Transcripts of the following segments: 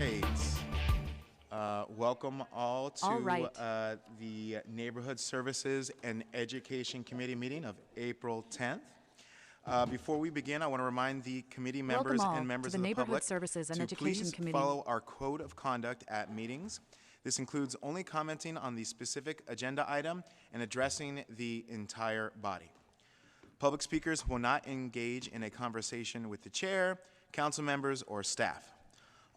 right. Welcome all to the Neighborhood Services and Education Committee meeting of April 10th. Before we begin, I want to remind the committee members and members of the public to please follow our code of conduct at meetings. This includes only commenting on the specific agenda item and addressing the entire body. Public speakers will not engage in a conversation with the chair, council members, or staff.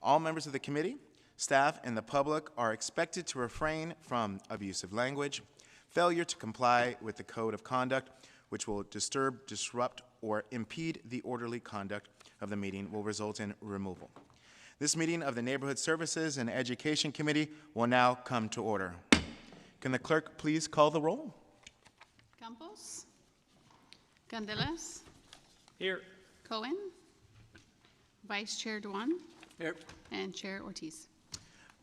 All members of the committee, staff, and the public are expected to refrain from abusive language. Failure to comply with the code of conduct, which will disturb, disrupt, or impede the orderly conduct of the meeting, will result in removal. This meeting of the Neighborhood Services and Education Committee will now come to order. Can the clerk please call the roll? Campos? Candelas? Here. Cohen? Vice Chair Duan? Here. And Chair Ortiz.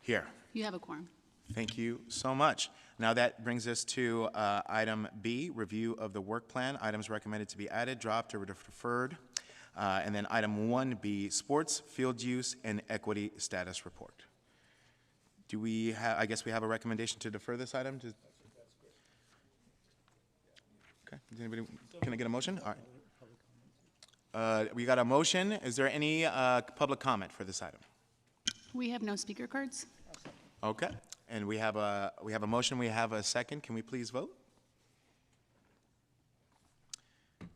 Here. You have a quorum. Thank you so much. Now that brings us to item B, review of the work plan. Items recommended to be added, dropped, or deferred. And then item 1B, sports, field use, and equity status report. Do we have, I guess we have a recommendation to defer this item? Okay, does anybody, can I get a motion? All right. We got a motion. Is there any public comment for this item? We have no speaker cards. Okay, and we have a motion. We have a second. Can we please vote? Okay.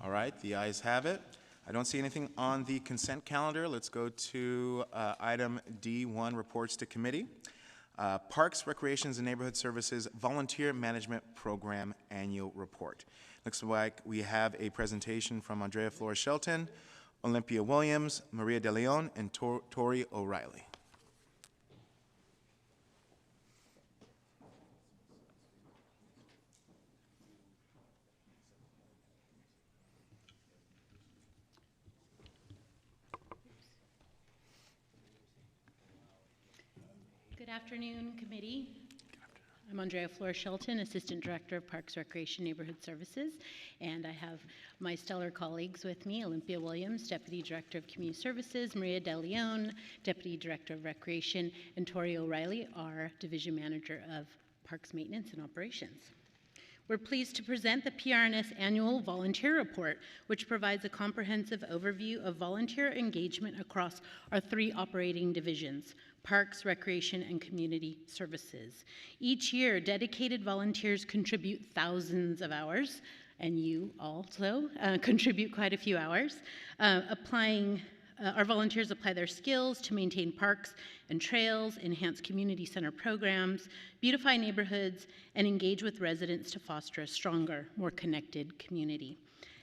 All right, the ayes have it. I don't see anything on the consent calendar. Let's go to item D1, reports to committee. Parks, Recreations, and Neighborhood Services Volunteer Management Program Annual Report. Looks like we have a presentation from Andrea Flores-Shelton, Olympia Williams, Maria De Leon, and Tori O'Reilly. Good afternoon, committee. I'm Andrea Flores-Shelton, Assistant Director of Parks, Recreation, Neighborhood Services, and I have my stellar colleagues with me, Olympia Williams, Deputy Director of Community Services, Maria De Leon, Deputy Director of Recreation, and Tori O'Reilly, our Division Manager of Parks Maintenance and Operations. We're pleased to present the PRNS Annual Volunteer Report, which provides a comprehensive overview of volunteer engagement across our 3 operating divisions: Parks, Recreation, and Community Services. Each year, dedicated volunteers contribute thousands of hours, and you also contribute quite a few hours. Our volunteers apply their skills to maintain parks and trails, enhance community center programs, beautify neighborhoods, and engage with residents to foster a stronger, more connected community.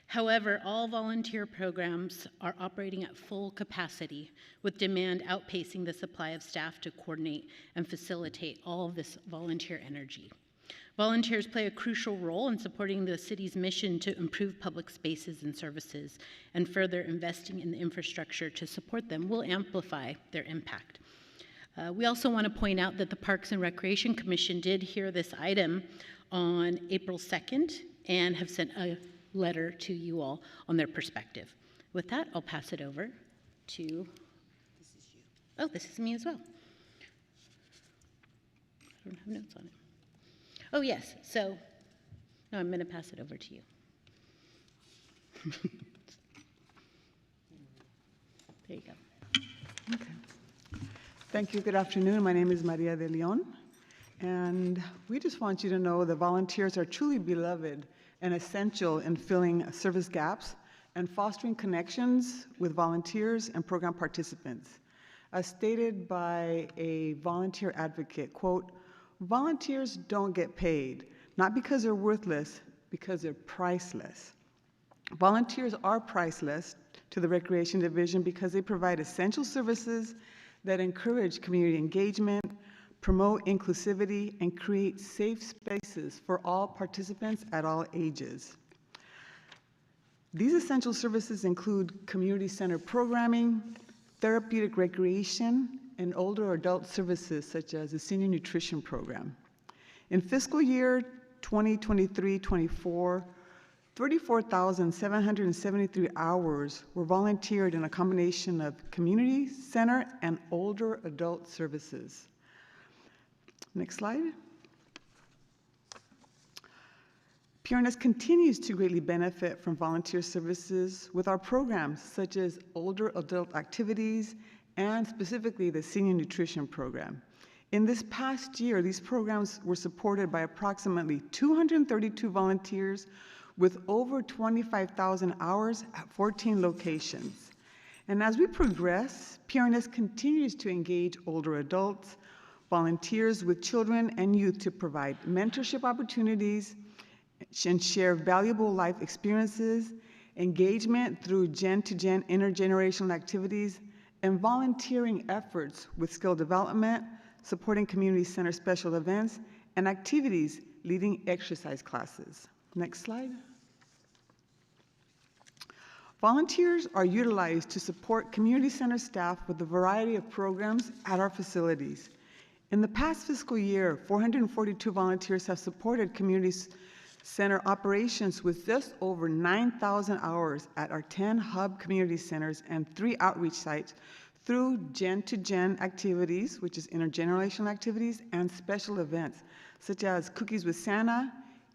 However, all volunteer programs are operating at full capacity, with demand outpacing the supply of staff to coordinate and facilitate all of this volunteer energy. Volunteers play a crucial role in supporting the city's mission to improve public spaces and services, and further investing in the infrastructure to support them will amplify their impact. We also want to point out that the Parks and Recreation Commission did hear this item on April 2nd and have sent a letter to you all on their perspective. With that, I'll pass it over to, this is you. Oh, this is me as well. I don't have notes on it. Oh, yes, so, no, I'm going to pass it over to you. There you go. Okay. Thank you. Good afternoon. My name is Maria De Leon, and we just want you to know that volunteers are truly beloved and essential in filling service gaps and fostering connections with volunteers and program participants. As stated by a volunteer advocate, quote, "Volunteers don't get paid, not because they're worthless, because they're priceless." Volunteers are priceless to the Recreation Division because they provide essential services that encourage community engagement, promote inclusivity, and create safe spaces for all participants at all ages. These essential services include community center programming, therapeutic recreation, and older adult services such as the Senior Nutrition Program. In fiscal year 2023-24, 34,773 hours were volunteered in a combination of community center and older adult services. Next slide. PRNS continues to greatly benefit from volunteer services with our programs such as older adult activities and specifically the senior nutrition program. In this past year, these programs were supported by approximately 232 volunteers with over 25,000 hours at 14 locations. And as we progress, PRNS continues to engage older adults, volunteers with children and youth to provide mentorship opportunities and share valuable life experiences, engagement through gen-to-gen intergenerational activities, and volunteering efforts with skill development, supporting community center special events, and activities leading exercise classes. Next slide. Volunteers are utilized to support community center staff with a variety of programs at our facilities. In the past fiscal year, 442 volunteers have supported community center operations with just over 9,000 hours at our 10 hub community centers and 3 outreach sites through gen-to-gen activities, which is intergenerational activities, and special events, such as Cookies with Santa,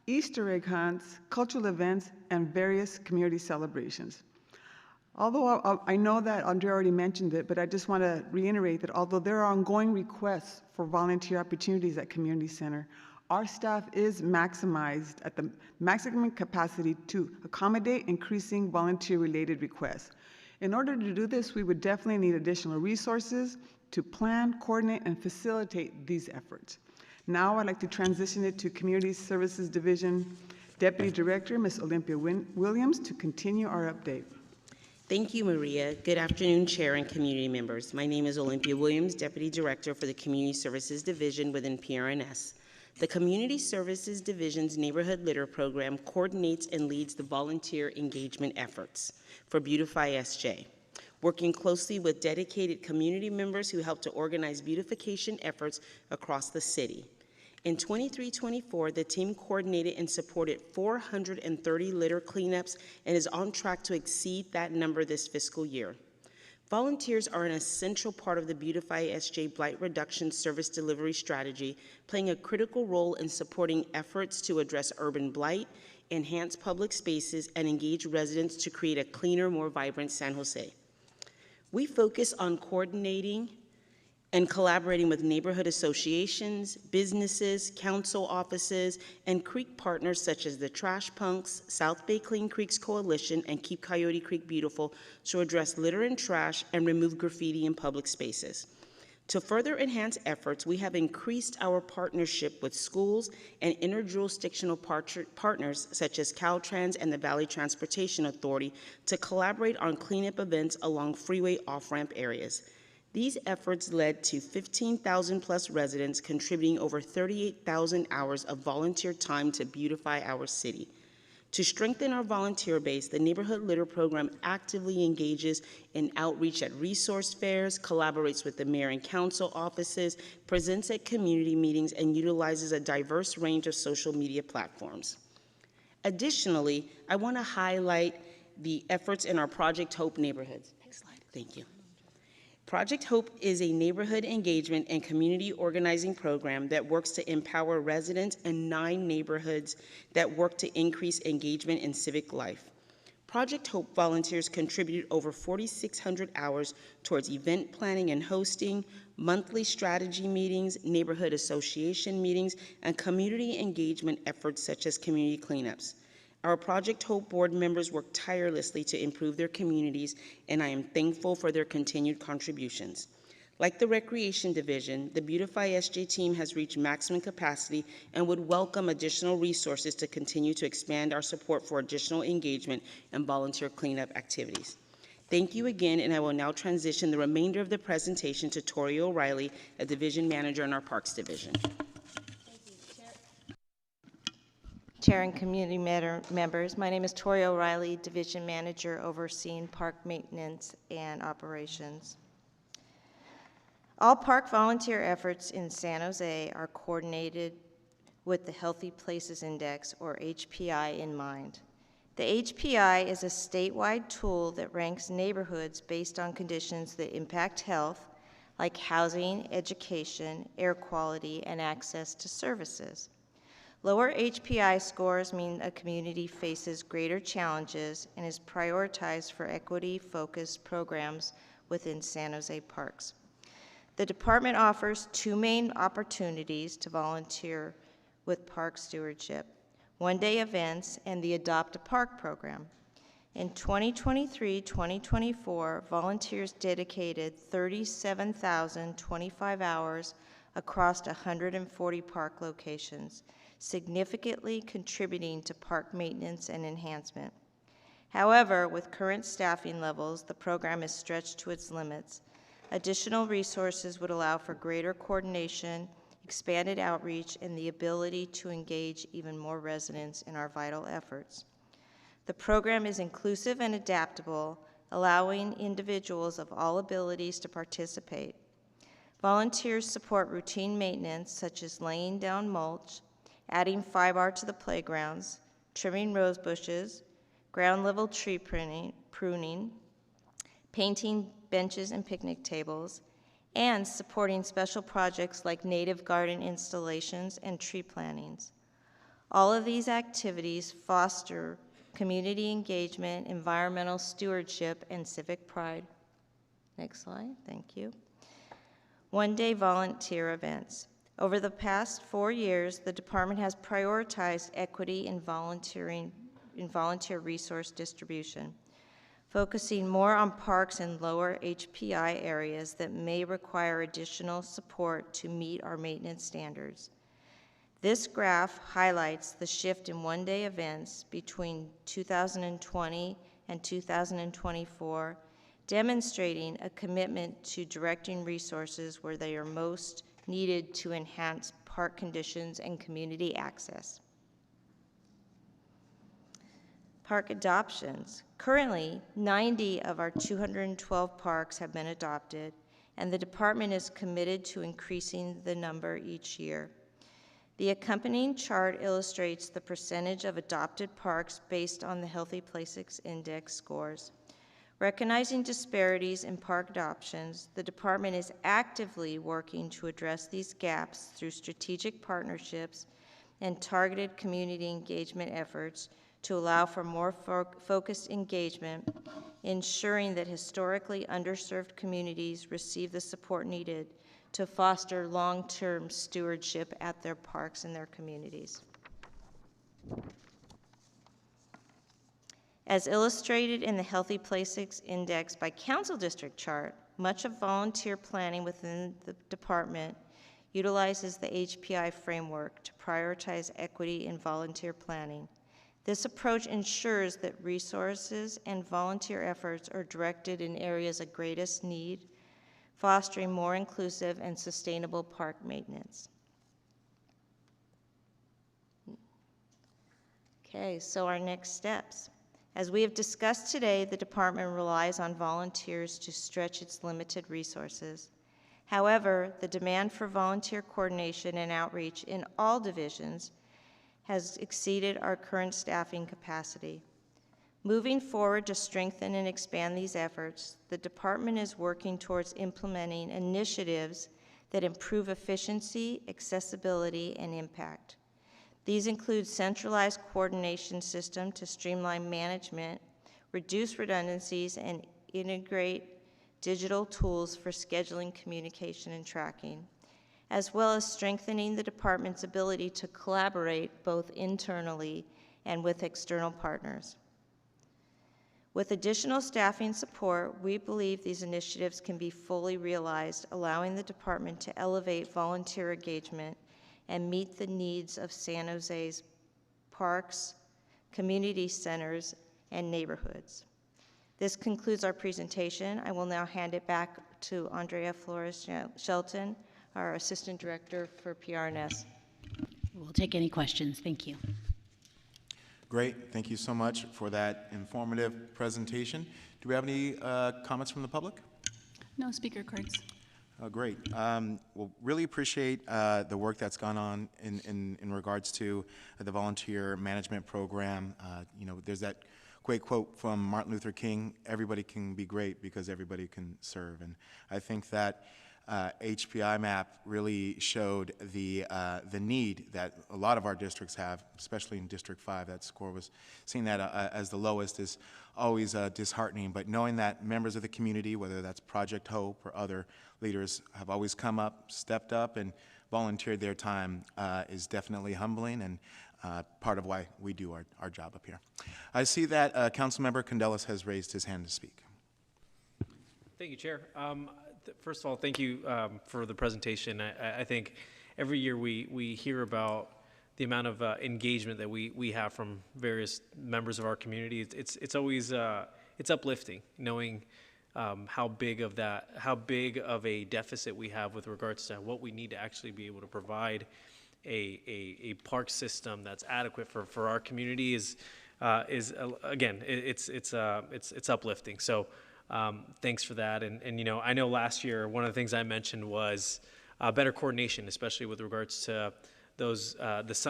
Easter egg hunts, cultural events, and various community celebrations. Although I know that Andre already mentioned it, but I just want to reiterate that although there are ongoing requests for volunteer opportunities at Community Center, our staff is maximized at the maximum capacity to accommodate increasing volunteer-related requests. In order to do this, we would definitely need additional resources to plan, coordinate, and facilitate these efforts. Now I'd like to transition it to Community Services Division Deputy Director, Ms. Olympia Williams, to continue our update. Thank you, Maria. Good afternoon, Chair and community members. My name is Olympia Williams, Deputy Director for the Community Services Division within PRNS. The Community Services Division's Neighborhood Litter Program coordinates and leads the volunteer engagement efforts for Beautify SJ, working closely with dedicated community members who help to organize beautification efforts across the city. In 23-24, the team coordinated and supported 430 litter cleanups and is on track to exceed that number this fiscal year. Volunteers are an essential part of the Beautify SJ Blight Reduction Service Delivery Strategy, playing a critical role in supporting efforts to address urban blight, enhance public spaces, and engage residents to create a cleaner, more vibrant San Jose. We focus on coordinating and collaborating with neighborhood associations, businesses, council offices, and creek partners such as the Trash Punks, South Bay Clean Creeks Coalition, and Keep Coyote Creek Beautiful to address litter and trash and remove graffiti in public spaces. To further enhance efforts, we have increased our partnership with schools and interjurisdictional partners such as Caltrans and the Valley Transportation Authority to collaborate on cleanup events along freeway off-ramp areas. These efforts led to 15,000 plus residents contributing over 38,000 hours of volunteer time to beautify our city. To strengthen our volunteer base, the Neighborhood Litter Program actively engages in outreach at resource fairs, collaborates with the mayor and council offices, presents at community meetings, and utilizes a diverse range of social media platforms. Additionally, I want to highlight the efforts in our Project Hope neighborhoods. Next slide. Thank you. Project Hope is a neighborhood engagement and community organizing program that works to empower residents in 9 neighborhoods that work to increase engagement in civic life. Project Hope volunteers contributed over 4,600 hours towards event planning and hosting, monthly strategy meetings, neighborhood association meetings, and community engagement efforts such as community cleanups. Our Project Hope board members work tirelessly to improve their communities, and I am thankful for their continued contributions. Like the Recreation Division, the Beautify SJ team has reached maximum capacity and would welcome additional resources to continue to expand our support for additional engagement and volunteer cleanup activities. Thank you again, and I will now transition the remainder of the presentation to Tori O'Reilly, a division manager in our Parks Division. Chair and community members, my name is Tori O'Reilly, Division Manager overseeing park maintenance and operations. All park volunteer efforts in San Jose are coordinated with the Healthy Places Index, or HPI, in mind. The HPI is a statewide tool that ranks neighborhoods based on conditions that impact health, like housing, education, air quality, and access to services. Lower HPI scores mean a community faces greater challenges and is prioritized for equity-focused programs within San Jose Parks. The department offers two main opportunities to volunteer with park stewardship: one-day events and the Adopt a Park program. In 2023-2024, volunteers dedicated 37,025 hours across 140 park locations, significantly contributing to park maintenance and enhancement. However, with current staffing levels, the program is stretched to its limits. Additional resources would allow for greater coordination, expanded outreach, and the ability to engage even more residents in our vital efforts. The program is inclusive and adaptable, allowing individuals of all abilities to participate. Volunteers support routine maintenance, such as laying down mulch, adding fiber to the playgrounds, trimming rose bushes, ground-level tree pruning, painting benches and picnic tables, and supporting special projects like native garden installations and tree plantings. All of these activities foster community engagement, environmental stewardship, and civic pride. Next slide, thank you. One-day volunteer events. Over the past 4 years, the department has prioritized equity in volunteer resource distribution, focusing more on parks in lower HPI areas that may require additional support to meet our maintenance standards. This graph highlights the shift in one-day events between 2020 and 2024, demonstrating a commitment to directing resources where they are most needed to enhance park conditions and community access. Park adoptions. Currently, 90 of our 212 parks have been adopted, and the department is committed to increasing the number each year. The accompanying chart illustrates the percentage of adopted parks based on the Healthy Places Index scores. Recognizing disparities in park adoptions, the department is actively working to address these gaps through strategic partnerships and targeted community engagement efforts to allow for more focused engagement, ensuring that historically underserved communities receive the support needed to foster long-term stewardship at their parks and their communities. As illustrated in the Healthy Places Index by Council District chart, much of volunteer planning within the department utilizes the HPI framework to prioritize equity in volunteer planning. This approach ensures that resources and volunteer efforts are directed in areas of greatest need, fostering more inclusive and sustainable park maintenance. Okay, so our next steps. As we have discussed today, the department relies on volunteers to stretch its limited resources. However, the demand for volunteer coordination and outreach in all divisions has exceeded our current staffing capacity. Moving forward to strengthen and expand these efforts, the department is working towards implementing initiatives that improve efficiency, accessibility, and impact. These include centralized coordination system to streamline management, reduce redundancies, and integrate digital tools for scheduling, communication, and tracking, as well as strengthening the department's ability to collaborate both internally and with external partners. With additional staffing support, we believe these initiatives can be fully realized, allowing the department to elevate volunteer engagement and meet the needs of San Jose's parks, community centers, and neighborhoods. This concludes our presentation. I will now hand it back to Andrea Flores-Shelton, our Assistant Director for PRNS. We'll take any questions. Thank you. Great. Thank you so much for that informative presentation. Do we have any comments from the public? No speaker cards. Oh, great. Well, really appreciate the work that's gone on in regards to the volunteer management program. You know, there's that great quote from Martin Luther King: "Everybody can be great because everybody can serve." And I think that HPI map really showed the need that a lot of our districts have, especially in District 5. That score was seen that as the lowest is always disheartening. But knowing that members of the community, whether that's Project Hope or other leaders, have always come up, stepped up, and volunteered their time is definitely humbling and part of why we do our job up here. I see that Councilmember Candelas has raised his hand to speak. Thank you, Chair. First of all, thank you for the presentation. I think every year we hear about the amount of engagement that we have from various members of our community. It's always it's uplifting knowing how big of a deficit we have with regards to what we need to actually be able to provide a park system that's adequate for our community is again it's uplifting. So thanks for that. And you know, I know last year one of the things I mentioned was better coordination, especially with regards to those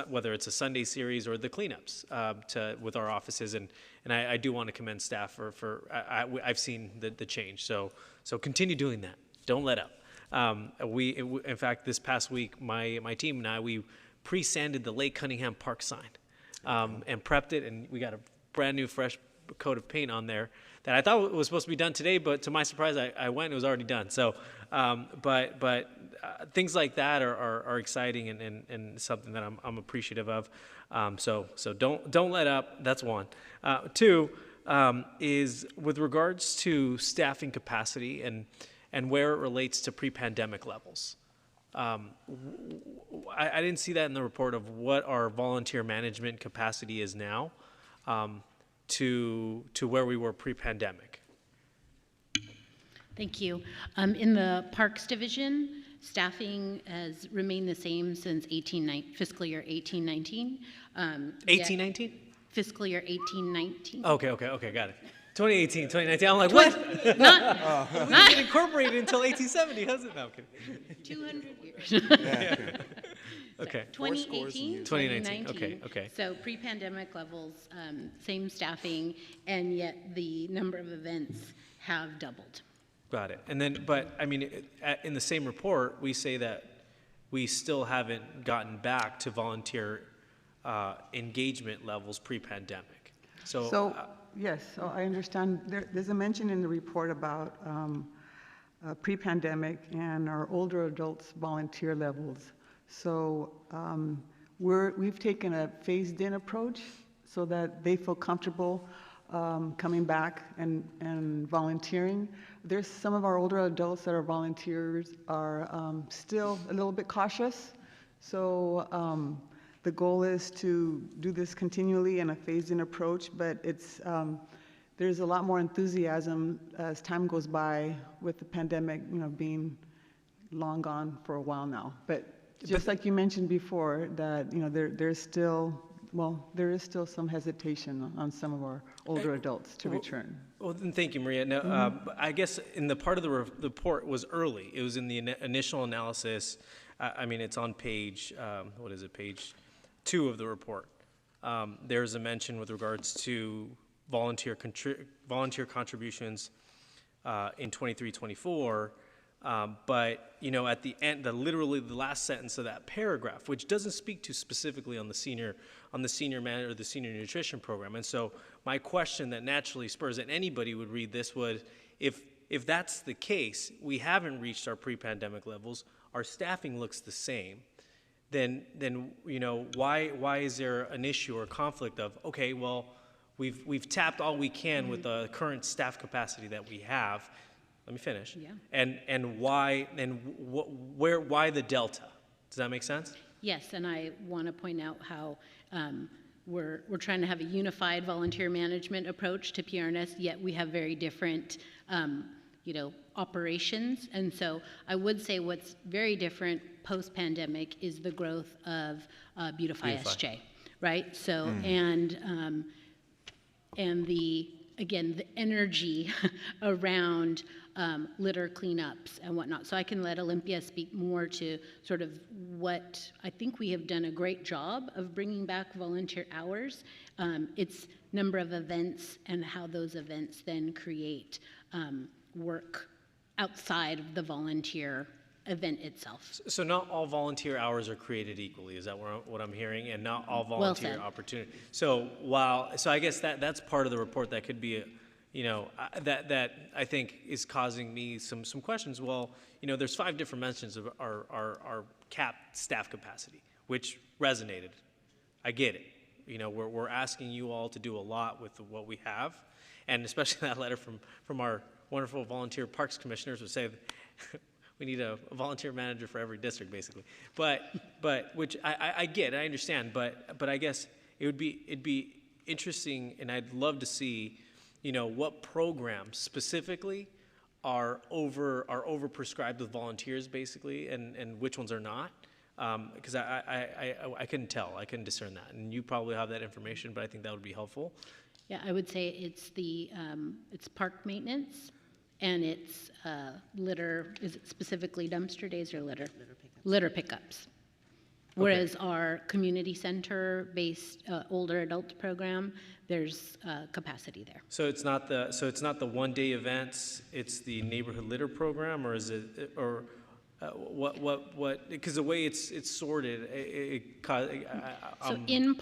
whether it's a Sunday series or the cleanups with our offices, and I do want to commend staff for I've seen the change. So continue doing that. Don't let up. In fact, this past week, my team and I, we pre-sanded the Lake Cunningham Park sign and prepped it, and we got a brand new fresh coat of paint on there that I thought was supposed to be done today, but to my surprise, I went and it was already done. So, but things like that are exciting and something that I'm appreciative of. So don't let up. That's one. Two is with regards to staffing capacity and where it relates to pre-pandemic levels. I didn't see that in the report of what our volunteer management capacity is now. To where we were pre-pandemic. Thank you. In the Parks Division, staffing has remained the same since fiscal year 18-19. 18-19? Fiscal year 18-19. Okay, got it. 2018, 2019. I'm like, what? Not we didn't get incorporated until 1870, hasn't it? No, I'm kidding. 200 years. Yeah. Okay. 2018, 2019. Okay. So pre-pandemic levels, same staffing, and yet the number of events have doubled. Got it. And then, but I mean, in the same report, we say that we still haven't gotten back to volunteer engagement levels pre-pandemic. So yes, so I understand. There's a mention in the report about pre-pandemic and our older adults volunteer levels. So we've taken a phased-in approach so that they feel comfortable coming back and volunteering. There's some of our older adults that are volunteers are still a little bit cautious. So the goal is to do this continually in a phased-in approach, but it's there's a lot more enthusiasm as time goes by with the pandemic, you know, being long gone for a while now. But just like you mentioned before, that you know there is still some hesitation on some of our older adults to return. Well, then thank you, Maria. Now, I guess in the part of the report was early. It was in the initial analysis. I mean, it's on page what is it? Page 2 of the report. There's a mention with regards to volunteer contributions in 23-24. But you know, at the end, literally the last sentence of that paragraph, which doesn't speak to specifically on the senior man or the senior nutrition program. And so my question that naturally spurs that anybody would read this would, if that's the case, we haven't reached our pre-pandemic levels, our staffing looks the same, then you know, why is there an issue or conflict of, okay, well, we've tapped all we can with the current staff capacity that we have. Let me finish. Yeah. And why why the delta? Does that make sense? Yes, and I want to point out how we're trying to have a unified volunteer management approach to PRNS, yet we have very different operations. And so I would say what's very different post-pandemic is the growth of Beautify SJ, right? So and the energy around litter cleanups and whatnot. So I can let Olympia speak more to sort of what I think we have done a great job of bringing back volunteer hours. It's number of events and how those events then create work outside of the volunteer event itself. So not all volunteer hours are created equally, is that what I'm hearing? And not all Well volunteer said. opportunity. So I guess that's part of the report that could be, that I think is causing me some questions. Well, there's 5 different mentions of our capped staff capacity, which resonated. I get it. We're asking you all to do a lot with what we have, and especially that letter from our wonderful volunteer parks commissioners would say we need a volunteer manager for every district, basically. But which I get, I understand. But I guess it'd be interesting, and I'd love to see, what programs specifically are overprescribed with volunteers, basically, and which ones are not. Because I couldn't tell, I couldn't discern that, and you probably have that information, but I think that would be helpful. Yeah, I would say it's it's park maintenance, and it's litter. Is it specifically dumpster days or litter? Litter pickups. Whereas our community center-based older adult program, there's capacity there. So it's not the one-day events. It's the neighborhood litter program, or is it what? Because the way it's sorted, So in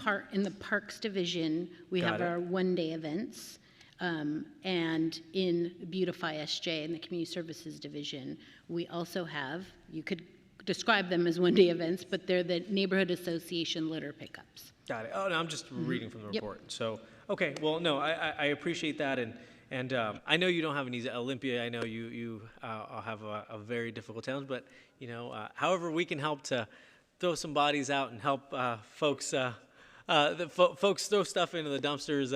the parks division, we have our one-day events, and in Beautify SJ in the community services division, we also have, you could describe them as one-day events, but they're the neighborhood association litter pickups. Got it. Oh, no, I'm just reading from the report. So okay, well, no, I appreciate that, and I know you don't have an easy Olympia. I know you have a very difficult challenge, but however we can help to throw some bodies out and help folks. Folks throw stuff into the dumpsters.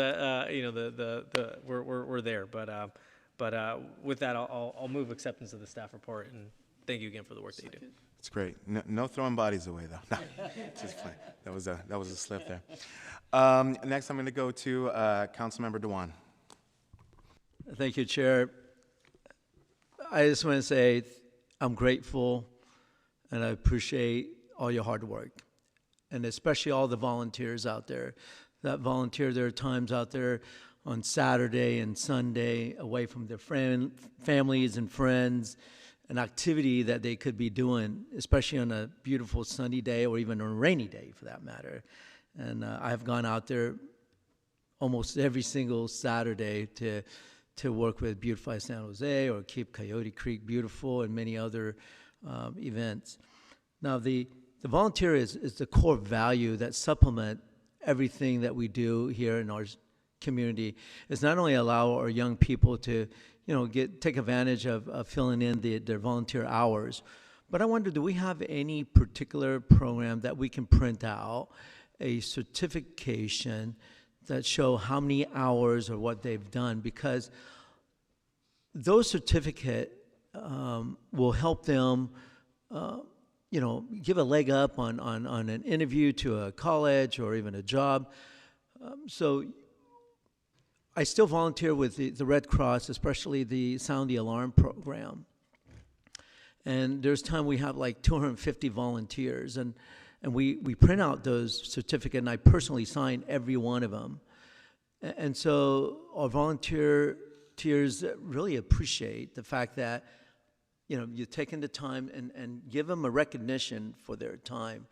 We're there. But with that, I'll move acceptance of the staff report, and thank you again for the work that you do. It's great. No throwing bodies away, though. No, just playing. That was a slip there. Next, I'm going to go to Councilmember Dewan. Thank you, Chair. I just want to say I'm grateful and I appreciate all your hard work, and especially all the volunteers out there that volunteer their times out there on Saturday and Sunday away from their families and friends, an activity that they could be doing, especially on a beautiful sunny day or even on a rainy day for that matter. And I've gone out there almost every single Saturday to work with Beautify San Jose or keep Coyote Creek beautiful and many other events. Now, the volunteer is the core value that supplement everything that we do here in our community. It's not only allow our young people to, take advantage of filling in their volunteer hours, but I wonder, do we have any particular program that we can print out a certification that show how many hours or what they've done? Because those certificate will help them, give a leg up on an interview to a college or even a job. So I still volunteer with the Red Cross, especially the Sound the Alarm program. And there's time we have like 250 volunteers, and we print out those certificates, and I personally sign every one of them. And so our volunteers really appreciate the fact that, you're taking the time and give them a recognition for their time,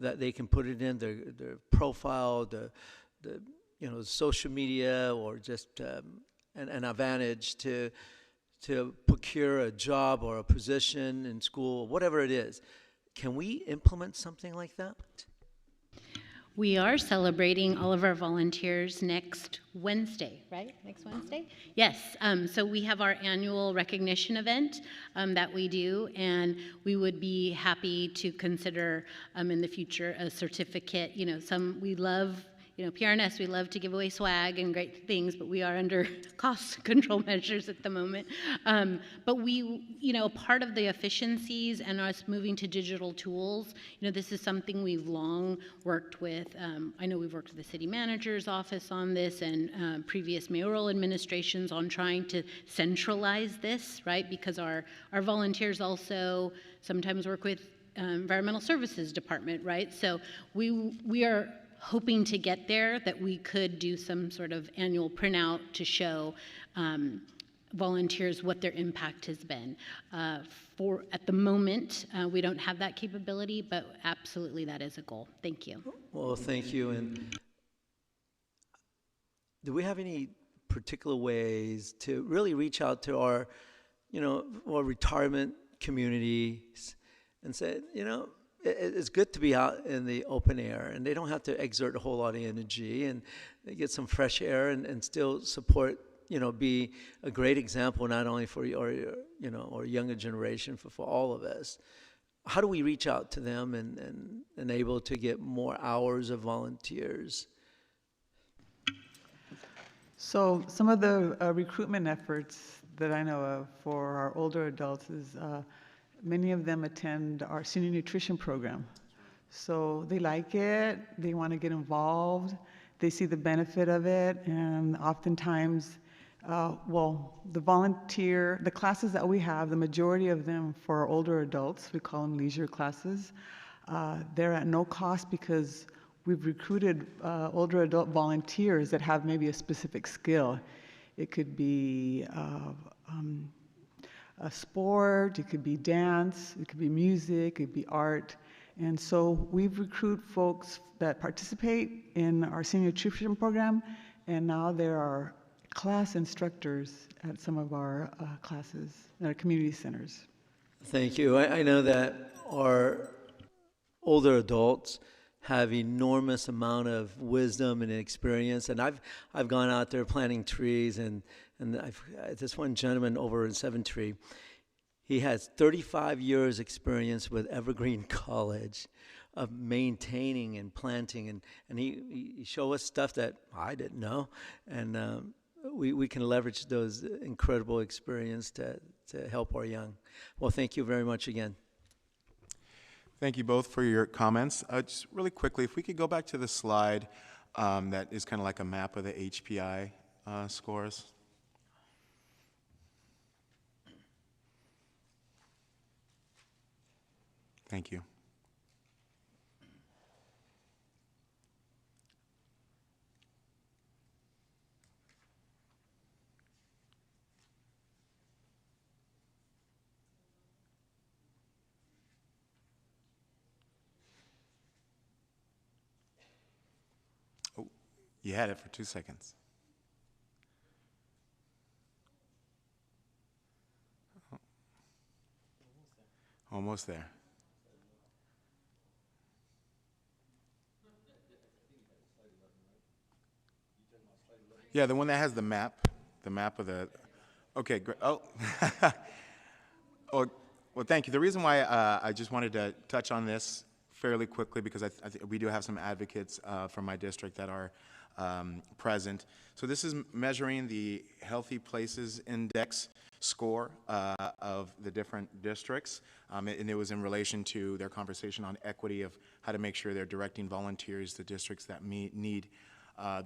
that they can put it in their profile, the social media, or just an advantage to procure a job or a position in school, whatever it is. Can we implement something like that? We are celebrating all of our volunteers next Wednesday, right? Next Wednesday? Yes. So we have our annual recognition event that we do, and we would be happy to consider in the future a certificate. We love PRNS, we love to give away swag and great things, but we are under cost control measures at the moment. But part of the efficiencies and us moving to digital tools, this is something we've long worked with. I know we've worked with the city manager's office on this and previous mayoral administrations on trying to centralize this, right? Because our volunteers also sometimes work with environmental services department, right? So we are hoping to get there, that we could do some sort of annual printout to show volunteers what their impact has been. At the moment, we don't have that capability, but absolutely that is a goal. Thank you. Well, thank you. And do we have any particular ways to really reach out to our retirement communities and say, it's good to be out in the open air, and they don't have to exert a whole lot of energy, and they get some fresh air and still support, be a great example not only for our younger generation, for all of us. How do we reach out to them and able to get more hours of volunteers? So some of the recruitment efforts that I know of for our older adults is many of them attend our senior nutrition program. So they like it, they want to get involved, they see the benefit of it, and oftentimes, the classes that we have, the majority of them for our older adults, we call them leisure classes, they're at no cost because we've recruited older adult volunteers that have maybe a specific skill. It could be a sport, it could be dance, it could be music, it could be art. And so we've recruited folks that participate in our senior nutrition program, and now there are class instructors at some of our classes in our community centers. Thank you. I know that our older adults have enormous amount of wisdom and experience, and I've gone out there planting trees, and this one gentleman over in 7th Tree, he has 35 years experience with Evergreen College of maintaining and planting, and he showed us stuff that I didn't know, and we can leverage those incredible experience to help our young. Well, thank you very much again. Thank you both for your comments. Just really quickly, if we could go back to the slide that is kind of like a map of the HPI scores. Thank you. Oh, you had it for 2 seconds. Oh. Almost there. Yeah, the one that has the map of the, okay, great. Oh, well, thank you. The reason why I just wanted to touch on this fairly quickly, because I think we do have some advocates from my district that are present. So this is measuring the Healthy Places Index score of the different districts, and it was in relation to their conversation on equity of how to make sure they're directing volunteers to districts that need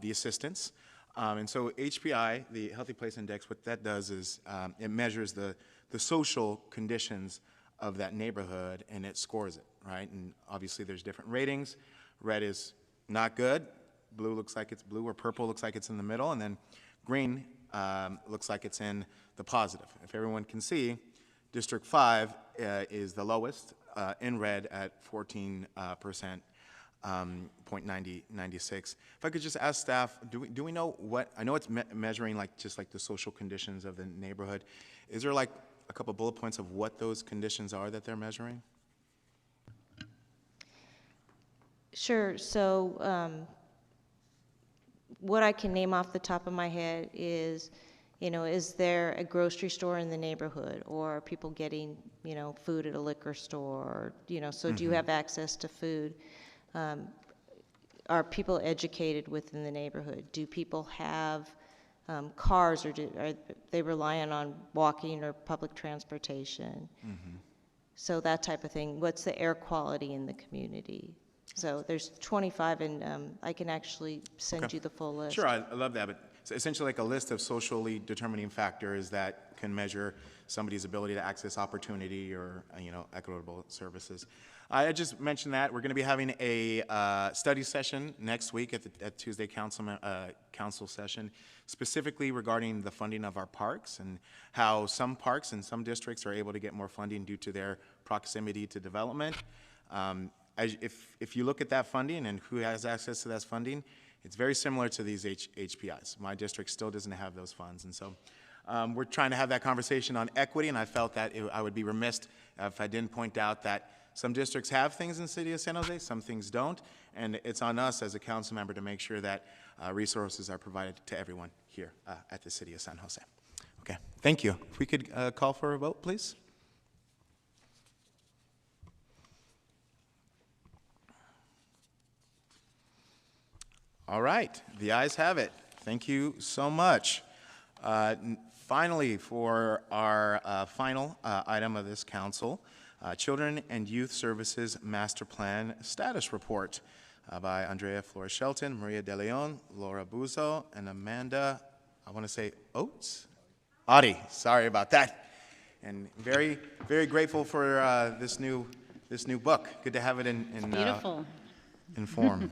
the assistance. And so HPI, the Healthy Place Index, what that does is it measures the social conditions of that neighborhood, and it scores it, right? And obviously there's different ratings. Red is not good, blue looks like it's blue, or purple looks like it's in the middle, and then green looks like it's in the positive. If everyone can see, District 5 is the lowest, in red at 14%. 0.96. If I could just ask staff, do we know what, I know it's measuring just like the social conditions of the neighborhood. Is there like a couple bullet points of what those conditions are that they're measuring? Sure. So what I can name off the top of my head is, is there a grocery store in the neighborhood, or are people getting, food at a liquor store, or, so do you have access to food? are people educated within the neighborhood? Do people have cars, or are they relying on walking or public transportation? So that type of thing. What's the air quality in the community? So there's 25, and I can actually send you the full list. Sure, I love that, but it's essentially like a list of socially determining factors that can measure somebody's ability to access opportunity or, equitable services. I just mentioned that we're going to be having a study session next week at Tuesday council session, specifically regarding the funding of our parks and how some parks and some districts are able to get more funding due to their proximity to development. If you look at that funding and who has access to that funding, it's very similar to these HPIs. My district still doesn't have those funds, and so we're trying to have that conversation on equity, and I felt that I would be remiss if I didn't point out that some districts have things in the city of San Jose, some things don't, and it's on us as a council member to make sure that resources are provided to everyone here at the city of San Jose. Okay, thank you. If we could call for a vote, please. All right, the ayes have it. Thank you so much. Finally, for our final item of this council, Children and Youth Services Master Plan Status Report by Andrea Flores-Shelton, Maria De Leon, Laura Buzo, and Amanda, I want to say Oates? Audi, sorry about that. And very, very grateful for this new book. Good to have it in Beautiful. In form.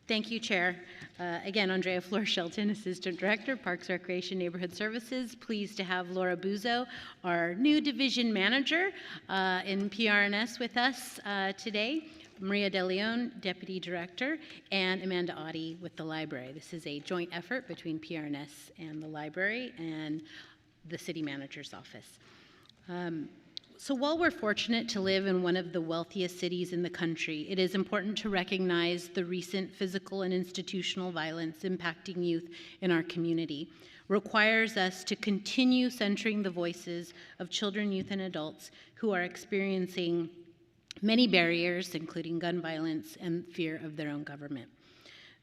Thank you, Chair. Again, Andrea Flores-Shelton, Assistant Director, Parks, Recreation, Neighborhood Services. Pleased to have Laura Buzo, our new Division Manager in PRNS with us today. Maria De Leon, Deputy Director, and Amanda Audi with the Library. This is a joint effort between PRNS and the Library and the City Manager's Office. So while we're fortunate to live in one of the wealthiest cities in the country, it is important to recognize the recent physical and institutional violence impacting youth in our community. Requires us to continue centering the voices of children, youth, and adults who are experiencing many barriers, including gun violence and fear of their own government.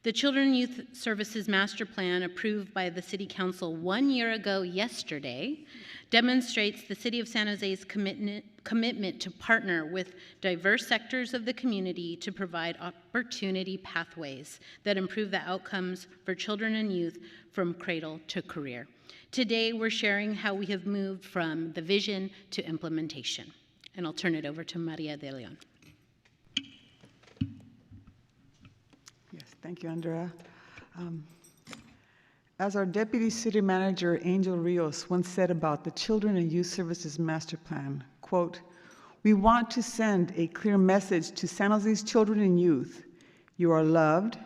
The Children and Youth Services Master Plan, approved by the City Council 1 year ago yesterday, demonstrates the City of San Jose's commitment to partner with diverse sectors of the community to provide opportunity pathways that improve the outcomes for children and youth from cradle to career. Today, we're sharing how we have moved from the vision to implementation. And I'll turn it over to Maria De Leon. Yes, thank you, Andrea. As our Deputy City Manager, Angel Rios, once said about the Children and Youth Services Master Plan, quote, "We want to send a clear message to San Jose's children and youth. You are loved,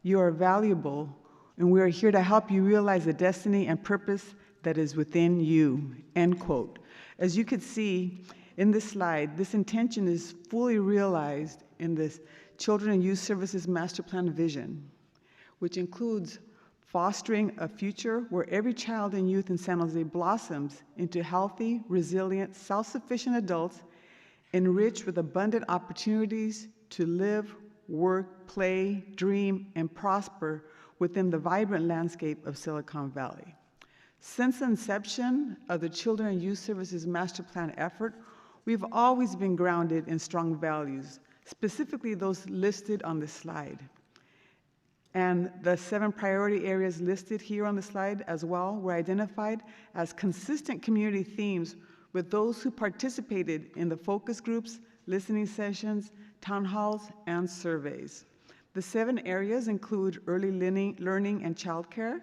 you are valuable, and we are here to help you realize the destiny and purpose that is within you," end quote. As you could see in this slide, this intention is fully realized in this Children and Youth Services Master Plan vision, which includes fostering a future where every child and youth in San Jose blossoms into healthy, resilient, self-sufficient adults, enriched with abundant opportunities to live, work, play, dream, and prosper within the vibrant landscape of Silicon Valley. Since the inception of the Children and Youth Services Master Plan effort, we've always been grounded in strong values, specifically those listed on this slide. And the 7 priority areas listed here on the slide as well were identified as consistent community themes with those who participated in the focus groups, listening sessions, town halls, and surveys. The 7 areas include early learning and childcare,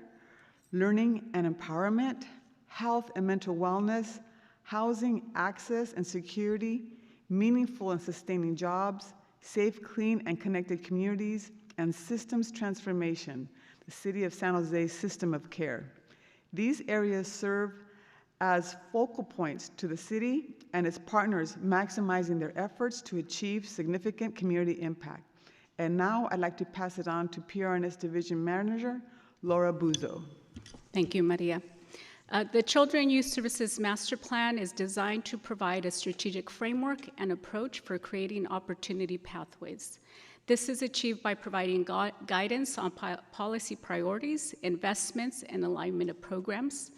learning and empowerment, health and mental wellness, housing access and security, meaningful and sustaining jobs, safe, clean, and connected communities, and systems transformation, the City of San Jose's system of care. These areas serve as focal points to the city and its partners, maximizing their efforts to achieve significant community impact. And now I'd like to pass it on to PRNS Division Manager, Laura Buzo. Thank you, Maria. The Children and Youth Services Master Plan is designed to provide a strategic framework and approach for creating opportunity pathways. This is achieved by providing guidance on policy priorities, investments, and alignment of programs,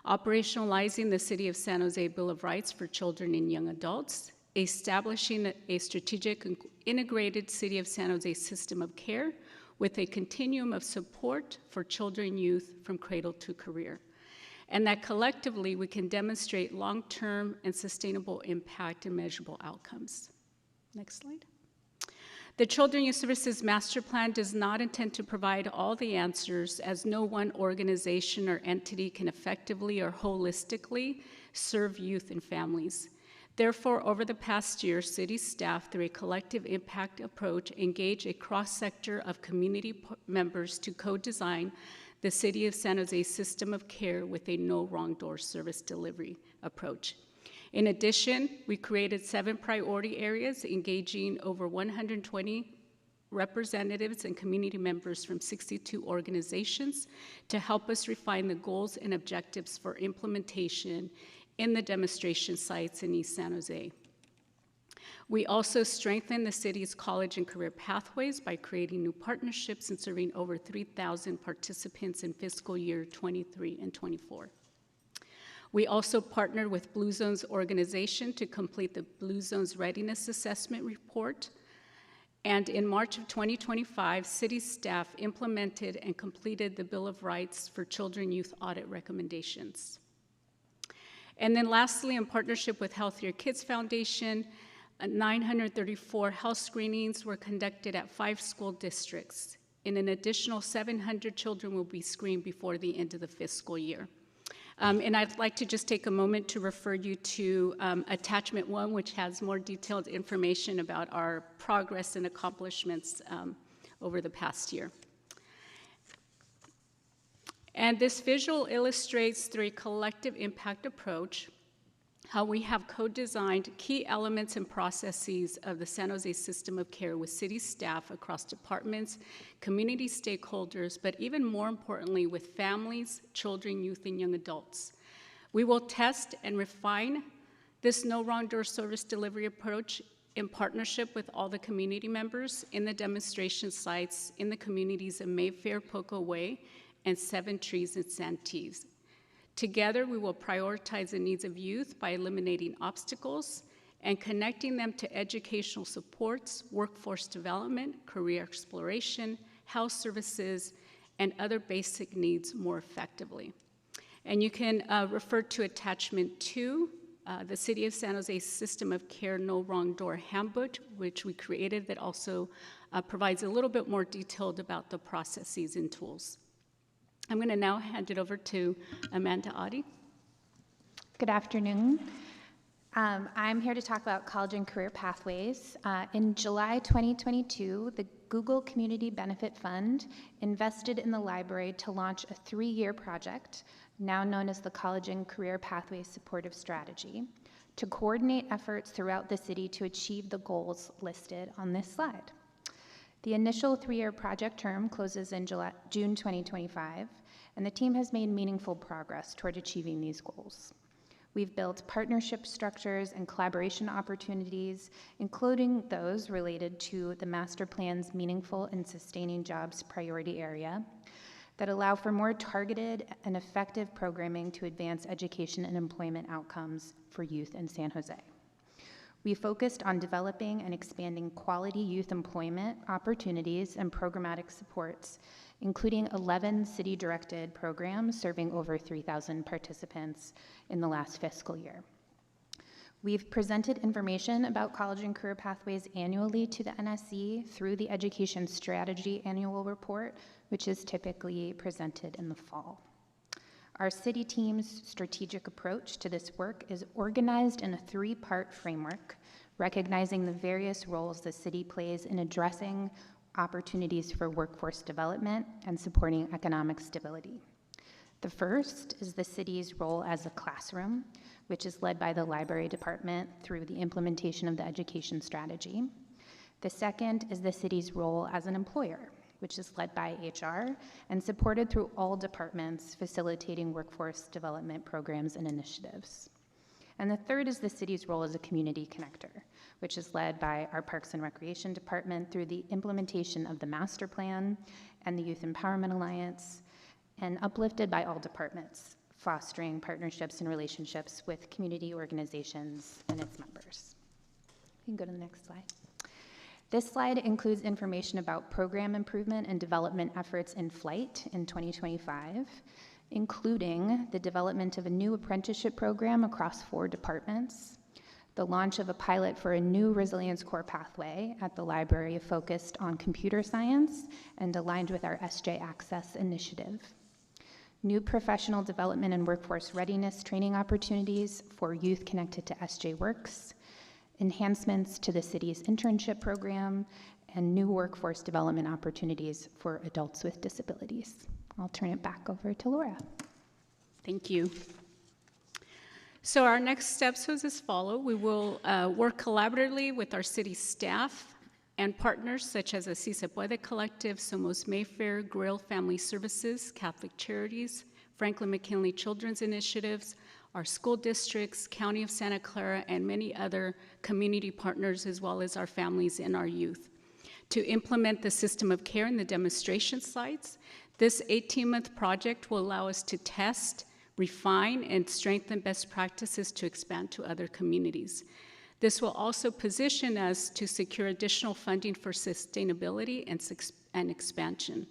operationalizing the City of San Jose Bill of Rights for children and young adults, establishing a strategic and integrated City of San Jose system of care with a continuum of support for children and youth from cradle to career, and that collectively we can demonstrate long-term and sustainable impact and measurable outcomes. Next slide. The Children and Youth Services Master Plan does not intend to provide all the answers, as no one organization or entity can effectively or holistically serve youth and families. Therefore, over the past year, city staff, through a collective impact approach, engage a cross-sector of community members to co-design the City of San Jose system of care with a no wrong door service delivery approach. In addition, we created 7 priority areas engaging over 120 representatives and community members from 62 organizations to help us refine the goals and objectives for implementation in the demonstration sites in East San Jose. We also strengthened the city's college and career pathways by creating new partnerships and serving over 3,000 participants in fiscal year 23 and 24. We also partnered with Blue Zones organization to complete the Blue Zones Readiness Assessment Report. And in March of 2025, city staff implemented and completed the Bill of Rights for Children and Youth Audit recommendations. And then lastly, in partnership with Healthier Kids Foundation, 934 health screenings were conducted at 5 school districts, and an additional 700 children will be screened before the end of the fiscal year. And I'd like to just take a moment to refer you to attachment 1, which has more detailed information about our progress and accomplishments over the past year. And this visual illustrates, through a collective impact approach, how we have co-designed key elements and processes of the San Jose system of care with city staff across departments, community stakeholders, but even more importantly, with families, children, youth, and young adults. We will test and refine this no wrong door service delivery approach in partnership with all the community members in the demonstration sites in the communities of Mayfair, Poco Way, and 7 Trees and Santee. Together, we will prioritize the needs of youth by eliminating obstacles and connecting them to educational supports, workforce development, career exploration, health services, and other basic needs more effectively. And you can refer to attachment 2, the City of San Jose System of Care No Wrong Door Handbook, which we created, that also provides a little bit more detailed about the processes and tools. I'm going to now hand it over to Amanda Adi. Good afternoon. I'm here to talk about college and career pathways. In July 2022, the Google Community Benefit Fund invested in the library to launch a 3-year project, now known as the College and Career Pathways Supportive Strategy, to coordinate efforts throughout the city to achieve the goals listed on this slide. The initial 3-year project term closes in June 2025, and the team has made meaningful progress toward achieving these goals. We've built partnership structures and collaboration opportunities, including those related to the master plan's meaningful and sustaining jobs priority area, that allow for more targeted and effective programming to advance education and employment outcomes for youth in San Jose. We focused on developing and expanding quality youth employment opportunities and programmatic supports, including 11 city-directed programs serving over 3,000 participants in the last fiscal year. We've presented information about college and career pathways annually to the NSC through the Education Strategy Annual Report, which is typically presented in the fall. Our city team's strategic approach to this work is organized in a 3-part framework, recognizing the various roles the city plays in addressing opportunities for workforce development and supporting economic stability. The first is the city's role as a classroom, which is led by the library department through the implementation of the education strategy. The second is the city's role as an employer, which is led by HR and supported through all departments facilitating workforce development programs and initiatives. And the third is the city's role as a community connector, which is led by our Parks and Recreation Department through the implementation of the Master Plan and the Youth Empowerment Alliance, and uplifted by all departments, fostering partnerships and relationships with community organizations and its members. You can go to the next slide. This slide includes information about program improvement and development efforts in flight in 2025, including the development of a new apprenticeship program across 4 departments, the launch of a pilot for a new Resilience Core pathway at the library focused on computer science and aligned with our SJ Access initiative, new professional development and workforce readiness training opportunities for youth connected to SJ Works, enhancements to the city's internship program, and new workforce development opportunities for adults with disabilities. I'll turn it back over to Laura. Thank you. So our next steps was as follow. We will work collaboratively with our city staff and partners such as Así Se Puede Collective, Somos Mayfair, Grail Family Services, Catholic Charities, Franklin McKinley Children's Initiatives, our school districts, County of Santa Clara, and many other community partners, as well as our families and our youth, to implement the system of care in the demonstration sites. This 18-month project will allow us to test, refine, and strengthen best practices to expand to other communities. This will also position us to secure additional funding for sustainability and expansion.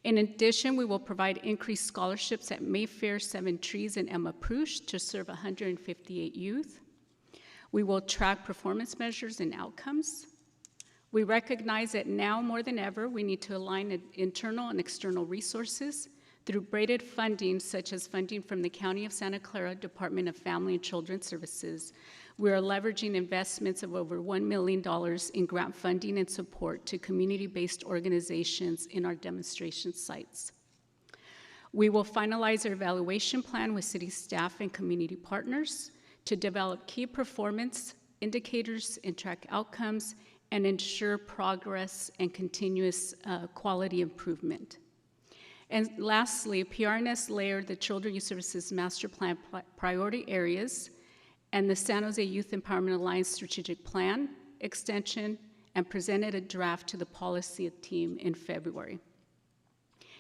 In addition, we will provide increased scholarships at Mayfair, Seven Trees, and Emma Prush to serve 158 youth. We will track performance measures and outcomes. We recognize that now more than ever, we need to align internal and external resources through braided funding, such as funding from the County of Santa Clara Department of Family and Children's Services. We are leveraging investments of over $1 million in grant funding and support to community-based organizations in our demonstration sites. We will finalize our evaluation plan with city staff and community partners to develop key performance indicators and track outcomes and ensure progress and continuous quality improvement. And lastly, PRNS layered the Children Youth Services Master Plan priority areas and the San Jose Youth Empowerment Alliance strategic plan extension and presented a draft to the policy team in February.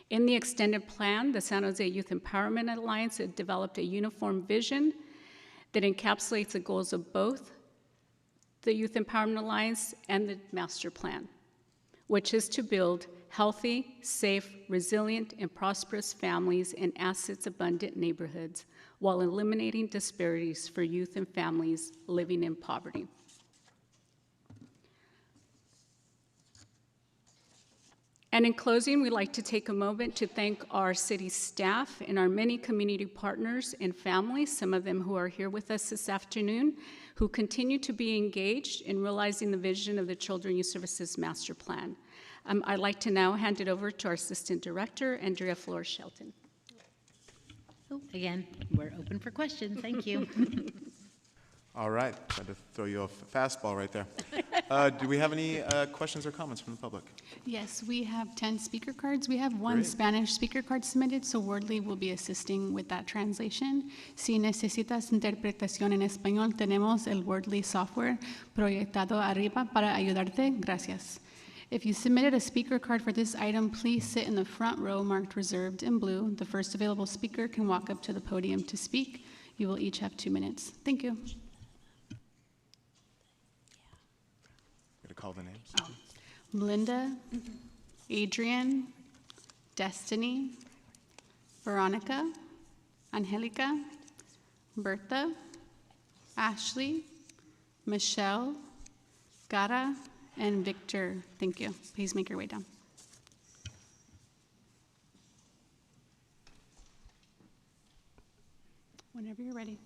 In the extended plan, the San Jose Youth Empowerment Alliance had developed a uniform vision that encapsulates the goals of both the Youth Empowerment Alliance and the master plan, which is to build healthy, safe, resilient, and prosperous families and assets-abundant neighborhoods while eliminating disparities for youth and families living in poverty. And in closing, we'd like to take a moment to thank our city staff and our many community partners and families, some of them who are here with us this afternoon, who continue to be engaged in realizing the vision of the Children Youth Services Master Plan. I'd like to now hand it over to our Assistant Director, Andrea Flores-Shelton. Oh, again, we're open for questions. Thank you. All right, tried to throw you a fastball right there. Do we have any questions or comments from the public? Yes, we have 10 speaker cards. We have one Great. Spanish speaker card submitted, so Wordly will be assisting with that translation. Si necesitas interpretación en español, tenemos el Wordly software proyectado arriba para ayudarte. Gracias. If you submitted a speaker card for this item, please sit in the front row marked reserved in blue. The first available speaker can walk up to the podium to speak. You will each have 2 minutes. Thank you. Gonna call the names. Oh. Linda, Adrian, Destiny, Veronica, Angelica, Bertha, Ashley, Michelle, Gara, and Victor. Thank you. Please make your way down. Whenever you're ready.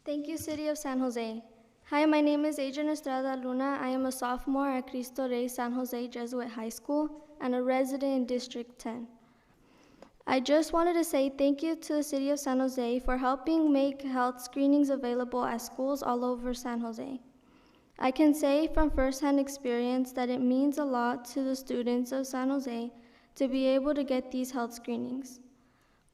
Thank you, City of San Jose. Hi, my name is Adrian Estrada Luna. I am a sophomore at Cristo Rey San Jose Jesuit High School and a resident in District 10. I just wanted to say thank you to the City of San Jose for helping make health screenings available at schools all over San Jose. I can say from firsthand experience that it means a lot to the students of San Jose to be able to get these health screenings.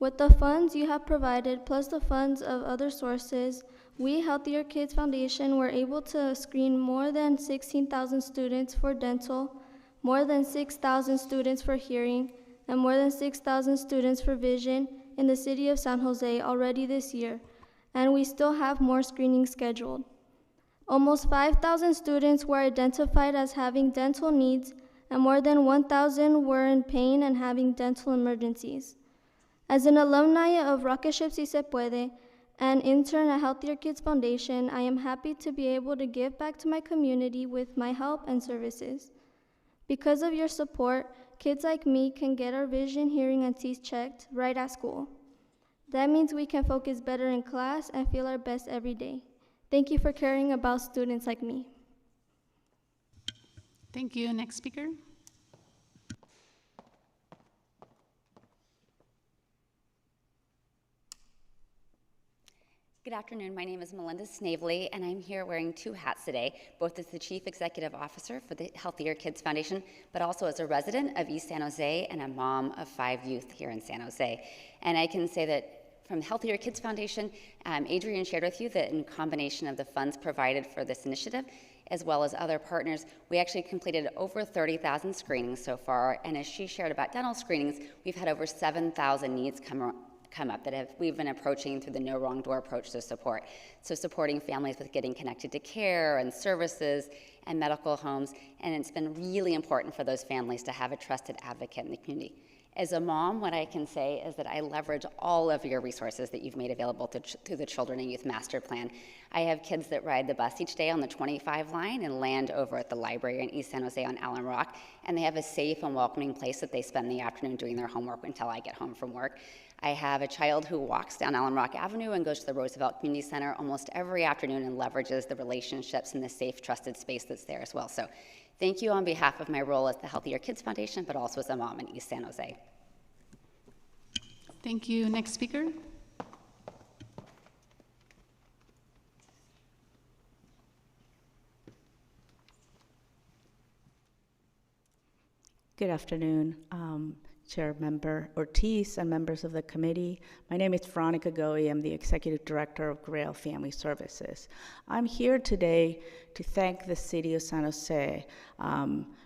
With the funds you have provided, plus the funds of other sources, we, Healthier Kids Foundation, were able to screen more than 16,000 students for dental, more than 6,000 students for hearing, and more than 6,000 students for vision in the city of San Jose already this year, and we still have more screenings scheduled. Almost 5,000 students were identified as having dental needs, and more than 1,000 were in pain and having dental emergencies. As an alumni of Rocketship Si Se Puede and intern at Healthier Kids Foundation, I am happy to be able to give back to my community with my help and services. Because of your support, kids like me can get our vision, hearing, and teeth checked right at school. That means we can focus better in class and feel our best every day. Thank you for caring about students like me. Thank you. Next speaker. Good afternoon. My name is Melinda Snavely, and I'm here wearing two hats today, both as the Chief Executive Officer for the Healthier Kids Foundation, but also as a resident of East San Jose and a mom of 5 youth here in San Jose. And I can say that from Healthier Kids Foundation, Adrian shared with you that in combination of the funds provided for this initiative, as well as other partners, we actually completed over 30,000 screenings so far, and as she shared about dental screenings, we've had over 7,000 needs come up that we've been approaching through the No Wrong Door approach to support. So supporting families with getting connected to care and services and medical homes, and it's been really important for those families to have a trusted advocate in the community. As a mom, what I can say is that I leverage all of your resources that you've made available through the Children and Youth Master Plan. I have kids that ride the bus each day on the 25 line and land over at the library in East San Jose on Allen Rock, and they have a safe and welcoming place that they spend the afternoon doing their homework until I get home from work. I have a child who walks down Allen Rock Avenue and goes to the Roosevelt Community Center almost every afternoon and leverages the relationships and the safe, trusted space that's there as well. So thank you on behalf of my role as the Healthier Kids Foundation, but also as a mom in East San Jose. Thank you. Next speaker. Good afternoon, Chair Member Ortiz and members of the committee. My name is Veronica Goey. I'm the Executive Director of Grail Family Services. I'm here today to thank the City of San Jose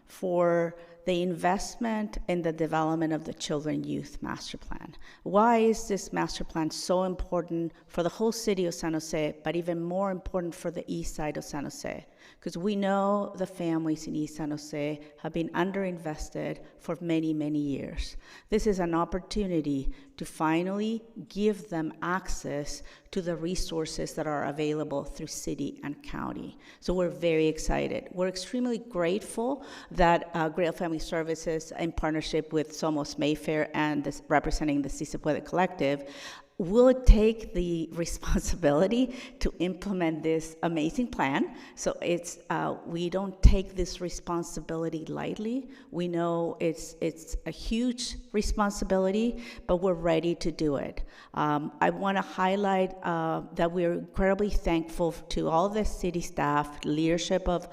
for the investment in the development of the Children Youth Master Plan. Why is this master plan so important for the whole city of San Jose, but even more important for the east side of San Jose? Because we know the families in East San Jose have been underinvested for many, many years. This is an opportunity to finally give them access to the resources that are available through city and county. So we're very excited. We're extremely grateful that Grail Family Services, in partnership with Somos Mayfair and representing the Si Se Puede Collective, will take the responsibility to implement this amazing plan. So it's we don't take this responsibility lightly. We know it's a huge responsibility, but we're ready to do it. I want to highlight that we're incredibly thankful to all the city staff, leadership of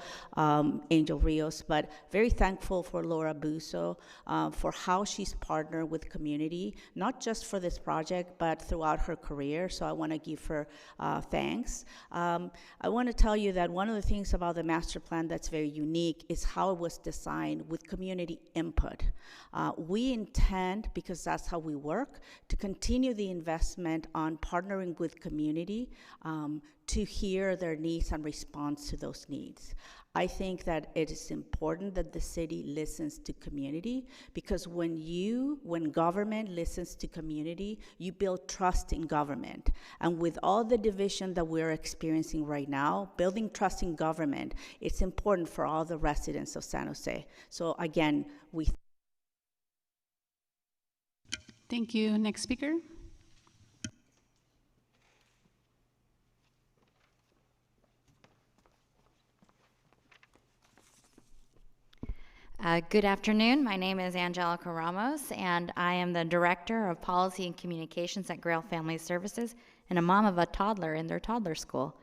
Angel Rios, but very thankful for Laura Busso for how she's partnered with community, not just for this project, but throughout her career, so I want to give her thanks. I want to tell you that one of the things about the master plan that's very unique is how it was designed with community input. We intend, because that's how we work, to continue the investment on partnering with community to hear their needs and respond to those needs. I think that it is important that the city listens to community, because when government listens to community, you build trust in government. And with all the division that we're experiencing right now, building trust in government, it's important for all the residents of San Jose. So again, Thank you. Next speaker. Good afternoon. My name is Angelica Ramos, and I am the Director of Policy and Communications at Grail Family Services and a mom of a toddler in their toddler school.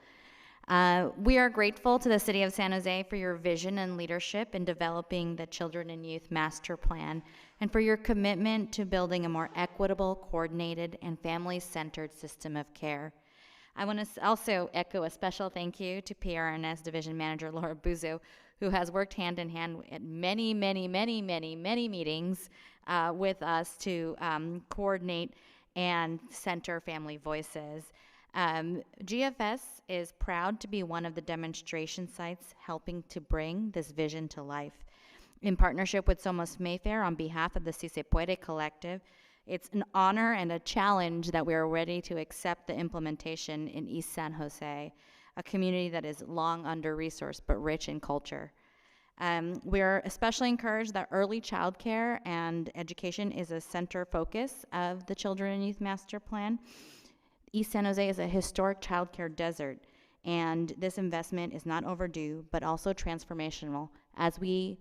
We are grateful to the City of San Jose for your vision and leadership in developing the Children and Youth Master Plan and for your commitment to building a more equitable, coordinated, and family-centered system of care. I want to also echo a special thank you to PRNS Division Manager Laura Buzo, who has worked hand in hand at many meetings with us to coordinate and center family voices. GFS is proud to be one of the demonstration sites helping to bring this vision to life. In partnership with Somos Mayfair on behalf of the Si Se Puede Collective, it's an honor and a challenge that we are ready to accept the implementation in East San Jose, a community that is long under-resourced but rich in culture. We're especially encouraged that early childcare and education is a center focus of the Children and Youth Master Plan. East San Jose is a historic childcare desert, and this investment is not overdue, but also transformational as we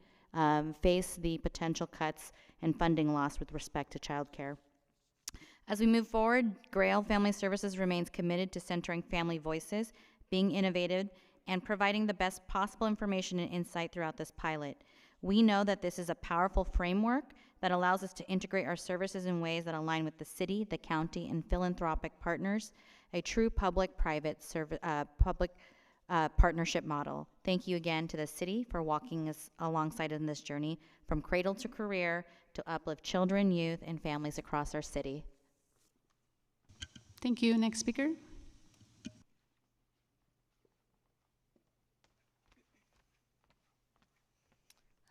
face the potential cuts and funding loss with respect to childcare. As we move forward, Grail Family Services remains committed to centering family voices, being innovative, and providing the best possible information and insight throughout this pilot. We know that this is a powerful framework that allows us to integrate our services in ways that align with the city, the county, and philanthropic partners, a true public-private partnership model. Thank you again to the city for walking us alongside in this journey from cradle to career to uplift children, youth, and families across our city. Thank you. Next speaker.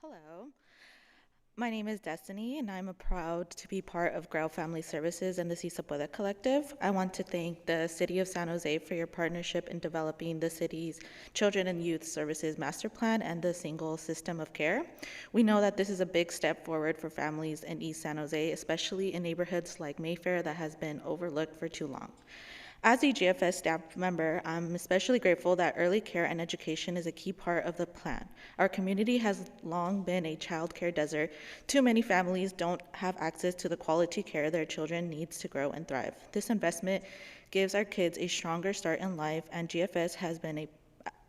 Hello. My name is Destiny, and I'm proud to be part of Grail Family Services and the Si Se Puede Collective. I want to thank the City of San Jose for your partnership in developing the city's Children and Youth Services Master Plan and the single system of care. We know that this is a big step forward for families in East San Jose, especially in neighborhoods like Mayfair that has been overlooked for too long. As a GFS staff member, I'm especially grateful that early care and education is a key part of the plan. Our community has long been a child care desert. Too many families don't have access to the quality care their children needs to grow and thrive. This investment gives our kids a stronger start in life, and GFS has been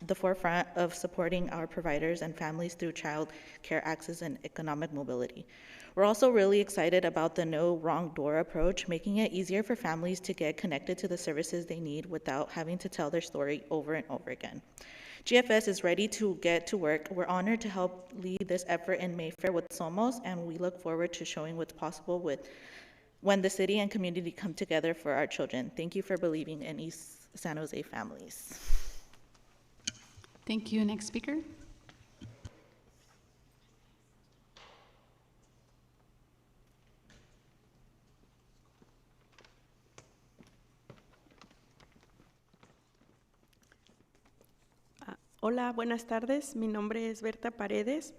the forefront of supporting our providers and families through child care access and economic mobility. We're also really excited about the no wrong door approach, making it easier for families to get connected to the services they need without having to tell their story over and over again. GFS is ready to get to work. We're honored to help lead this effort in Mayfair with Somos, and we look forward to showing what's possible when the city and community come together for our children. Thank you for believing in East San Jose families. Thank you. Next speaker. Hola, buenas tardes. Mi nombre es Berta Paredes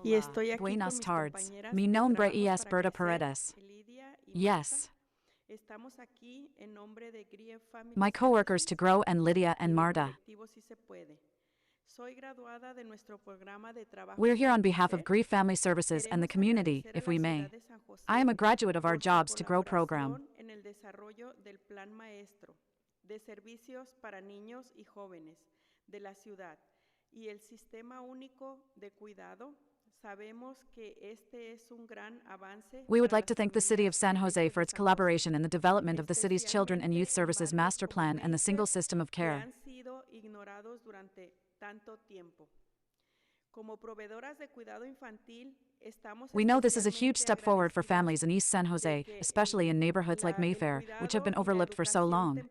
y estoy aquí con mis compañeras Mi nombre es Berta Paredes. Yes. Estamos aquí en nombre de Grief Family My coworkers to grow and Lydia and Marta. Si Se Puede. Soy graduada de nuestro programa de trabajo. We're here on behalf of Grief Family Services and the community, if we may. I am a graduate of our Jobs to Grow program. En el desarrollo del Plan Maestro de Servicios para Niños y Jóvenes de la ciudad y el Sistema Único de Cuidado. Sabemos que este es un gran avance. We would like to thank the City of San Jose for its collaboration in the development of the city's Children and Youth Services Master Plan and the single system of care. Han sido ignorados durante tanto tiempo. Como proveedoras de cuidado infantil, we know this is a huge step forward for families in East San Jose, especially in neighborhoods like Mayfair, which have been overlooked for so long.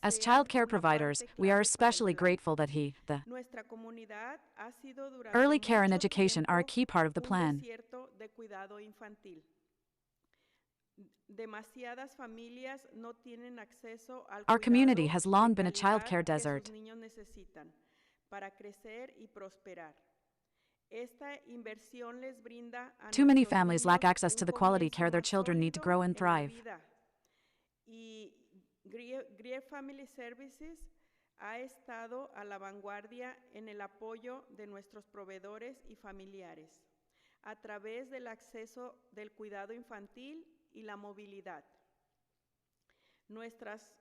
As child care providers, we are especially grateful that the early care and education are a key part of the plan. Our community has long been a child care desert. Too many families lack access to the quality care their children need to grow and thrive. Grief Family Services ha estado a la vanguardia en el apoyo de nuestros proveedores y familiares a través del acceso del cuidado infantil y la movilidad. Nuestras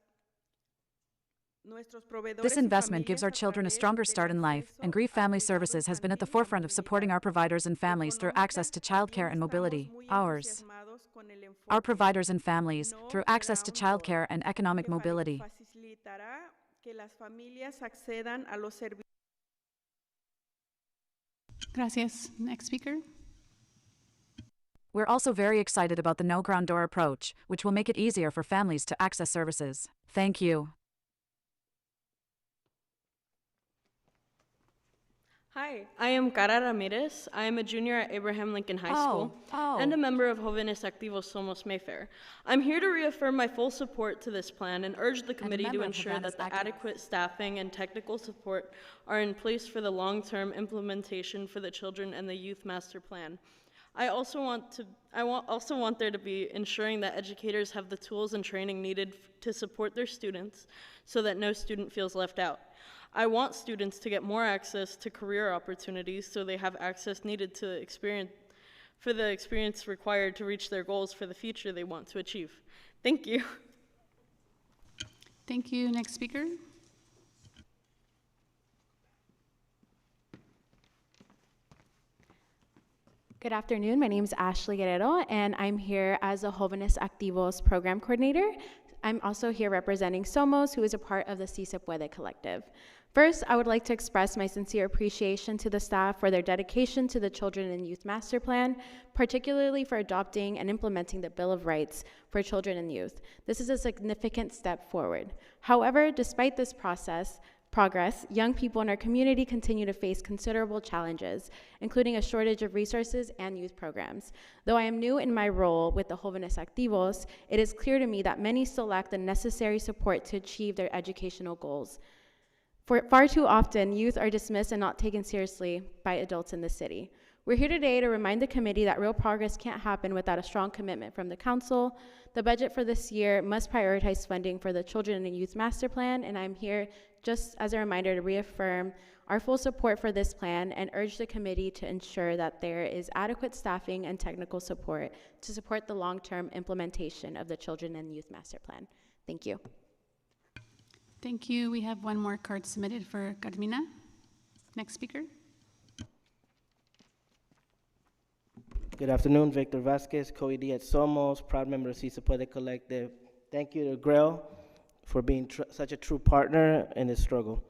This investment gives our children a stronger start in life, and Grief Family Services has been at the forefront of supporting our providers and families through access to childcare and mobility. Our providers and families, through access to childcare and economic mobility. Gracias. Next speaker. We're also very excited about the no ground door approach, which will make it easier for families to access services. Thank you. Hi, I am Cara Ramirez. I am a junior at Abraham Lincoln High School and a member of Jóvenes Activos Somos Mayfair. I'm here to reaffirm my full support to this plan and urge the committee to ensure that the adequate staffing and technical support are in place for the long-term implementation for the children and the youth master plan. I also want there to be ensuring that educators have the tools and training needed to support their students so that no student feels left out. I want students to get more access to career opportunities so they have access needed to the experience required to reach their goals for the future they want to achieve. Thank you. Thank you. Next speaker. Good afternoon. My name is Ashley Guerrero, and I'm here as a Jóvenes Activos program coordinator. I'm also here representing Somos, who is a part of the Si Se Puede collective. First, I would like to express my sincere appreciation to the staff for their dedication to the Children and Youth Master Plan, particularly for adopting and implementing the Bill of Rights for Children and Youth. This is a significant step forward. However, despite this progress, young people in our community continue to face considerable challenges, including a shortage of resources and youth programs. Though I am new in my role with the Jóvenes Activos, it is clear to me that many still lack the necessary support to achieve their educational goals. Far too often, youth are dismissed and not taken seriously by adults in the city. We're here today to remind the committee that real progress can't happen without a strong commitment from the council. The budget for this year must prioritize funding for the Children and Youth Master Plan, and I'm here just as a reminder to reaffirm our full support for this plan and urge the committee to ensure that there is adequate staffing and technical support to support the long-term implementation of the Children and Youth Master Plan. Thank you. Thank you. We have one more card submitted for Carmina. Next speaker. Good afternoon, Victor Vasquez, co-ED at Somos, proud member of Si Se Puede Collective. Thank you to Grail for being such a true partner in this struggle.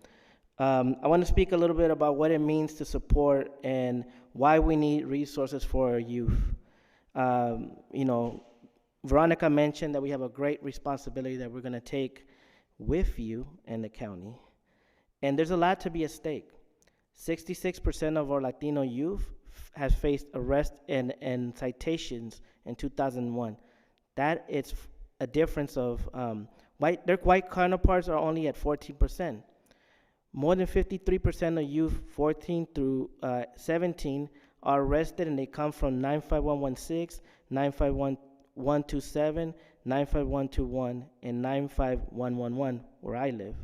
I want to speak a little bit about what it means to support and why we need resources for our youth. Veronica mentioned that we have a great responsibility that we're going to take with you and the county. And there's a lot to be at stake. 66% of our Latino youth has faced arrest and citations in 2001. That is a difference of their white counterparts are only at 14%. More than 53% of youth 14 through 17 are arrested, and they come from 95116, 951127, 95121, and 95111, where I live.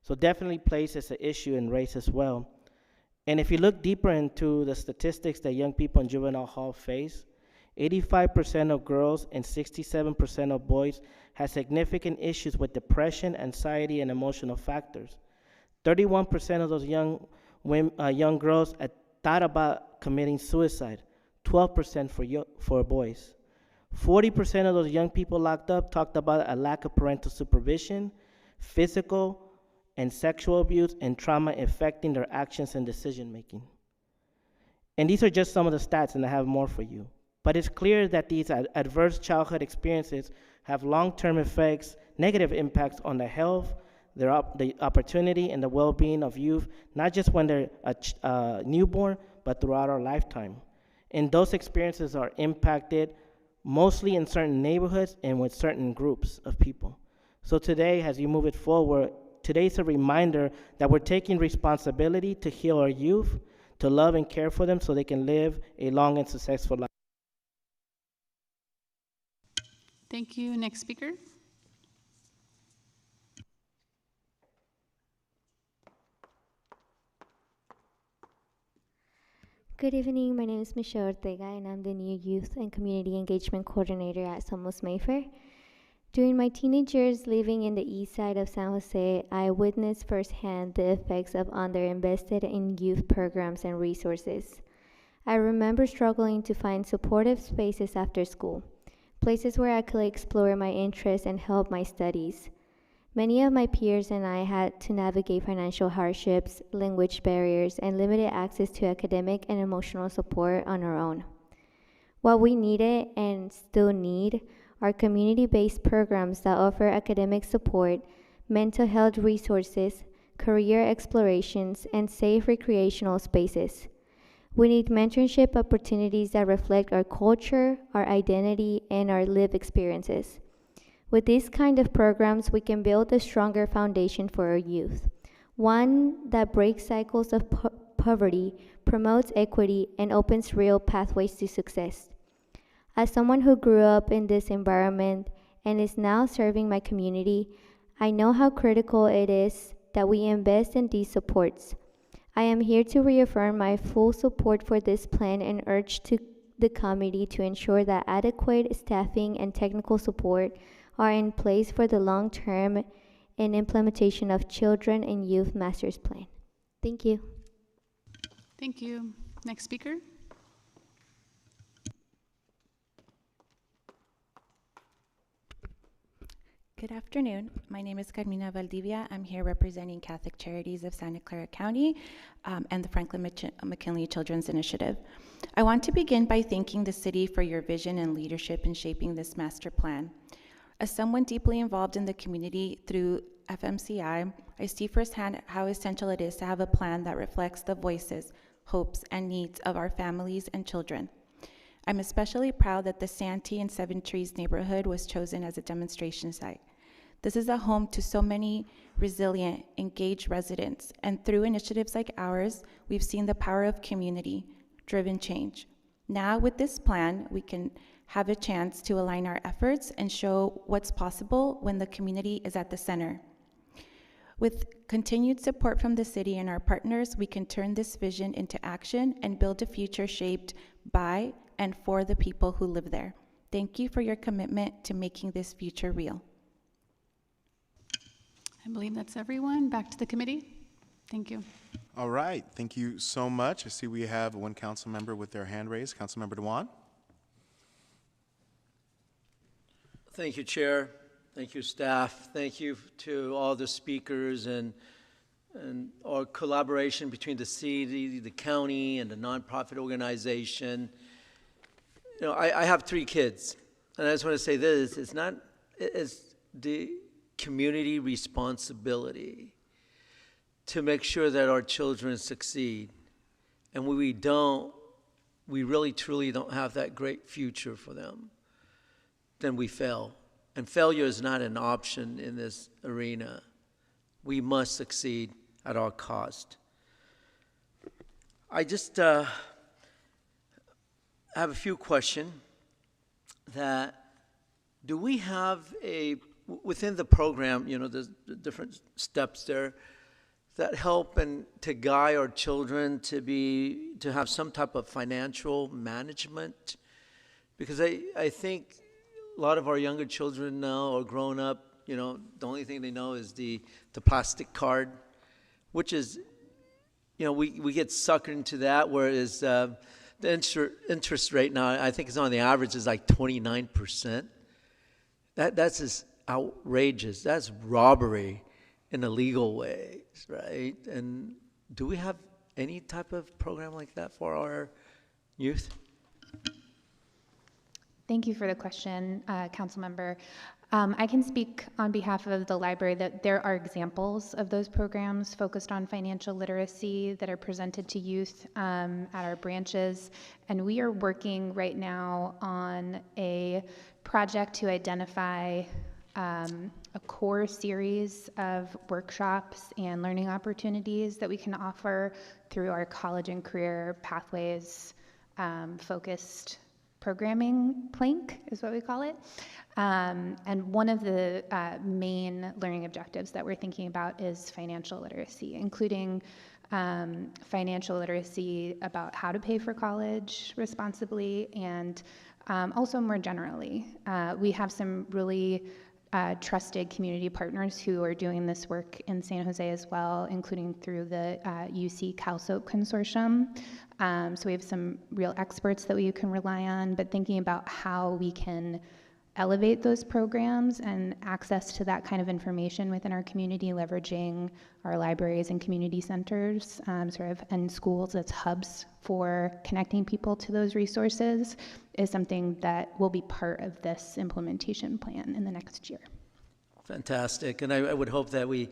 So definitely place is an issue in race as well. And if you look deeper into the statistics that young people in juvenile hall face, 85% of girls and 67% of boys have significant issues with depression, anxiety, and emotional factors. 31% of those young girls thought about committing suicide, 12% for boys. 40% of those young people locked up talked about a lack of parental supervision, physical and sexual abuse, and trauma affecting their actions and decision making. And these are just some of the stats, and I have more for you. But it's clear that these adverse childhood experiences have long-term effects, negative impacts on the health, the opportunity, and the well-being of youth, not just when they're newborn, but throughout our lifetime. And those experiences are impacted mostly in certain neighborhoods and with certain groups of people. So today, as you move it forward, today's a reminder that we're taking responsibility to heal our youth, to love and care for them so they can live a long and successful life. Thank you. Next speaker. Good evening, my name is Michelle Ortega and I'm the new Youth and Community Engagement Coordinator at Somos Mayfair. During my teenage years living in the east side of San Jose, I witnessed firsthand the effects of underinvested in youth programs and resources. I remember struggling to find supportive spaces after school, places where I could explore my interests and help my studies. Many of my peers and I had to navigate financial hardships, language barriers, and limited access to academic and emotional support on our own. What we needed and still need are community-based programs that offer academic support, mental health resources, career explorations, and safe recreational spaces. We need mentorship opportunities that reflect our culture, our identity, and our lived experiences. With these kind of programs, we can build a stronger foundation for our youth, one that breaks cycles of poverty, promotes equity, and opens real pathways to success. As someone who grew up in this environment and is now serving my community, I know how critical it is that we invest in these supports. I am here to reaffirm my full support for this plan and urge the committee to ensure that adequate staffing and technical support are in place for the long-term and implementation of Children and Youth Master's Plan. Thank you. Thank you. Next speaker. Good afternoon. My name is Carmina Valdivia. I'm here representing Catholic Charities of Santa Clara County and the Franklin McKinley Children's Initiative. I want to begin by thanking the city for your vision and leadership in shaping this master plan. As someone deeply involved in the community through FMCI, I see firsthand how essential it is to have a plan that reflects the voices, hopes, and needs of our families and children. I'm especially proud that the Santee and Seven Trees neighborhood was chosen as a demonstration site. This is a home to so many resilient, engaged residents, and through initiatives like ours, we've seen the power of community-driven change. Now, with this plan, we can have a chance to align our efforts and show what's possible when the community is at the center. With continued support from the city and our partners, we can turn this vision into action and build a future shaped by and for the people who live there. Thank you for your commitment to making this future real. I believe that's everyone. Back to the committee. Thank you. All right. Thank you so much. I see we have one council member with their hand raised. Councilmember Dewan. Thank you, Chair. Thank you, staff. Thank you to all the speakers and our collaboration between the city, the county, and the nonprofit organization. You know, I have 3 kids, and I just want to say this: it's the community responsibility to make sure that our children succeed. And when we don't, we really truly don't have that great future for them, then we fail. And failure is not an option in this arena. We must succeed at all cost. I just have a few questions. Do we have within the program, you know, there's different steps there that help and to guide our children to have some type of financial management? Because I think a lot of our younger children now are growing up, you know, the only thing they know is the plastic card, which is, you know, we get suckered into that, whereas the interest rate now, I think it's on the average is like 29%. That's just outrageous. That's robbery in a legal way, right? And do we have any type of program like that for our youth? Thank you for the question, Council Member. I can speak on behalf of the library that there are examples of those programs focused on financial literacy that are presented to youth at our branches. And we are working right now on a project to identify a core series of workshops and learning opportunities that we can offer through our college and career pathways focused programming plank is what we call it. And one of the main learning objectives that we're thinking about is financial literacy, including financial literacy about how to pay for college responsibly and also more generally. We have some really trusted community partners who are doing this work in San Jose as well, including through the UC CalSoap Consortium. So we have some real experts that we can rely on, but thinking about how we can elevate those programs and access to that kind of information within our community, leveraging our libraries and community centers, and schools as hubs for connecting people to those resources, is something that will be part of this implementation plan in the next year. Fantastic. And I would hope that we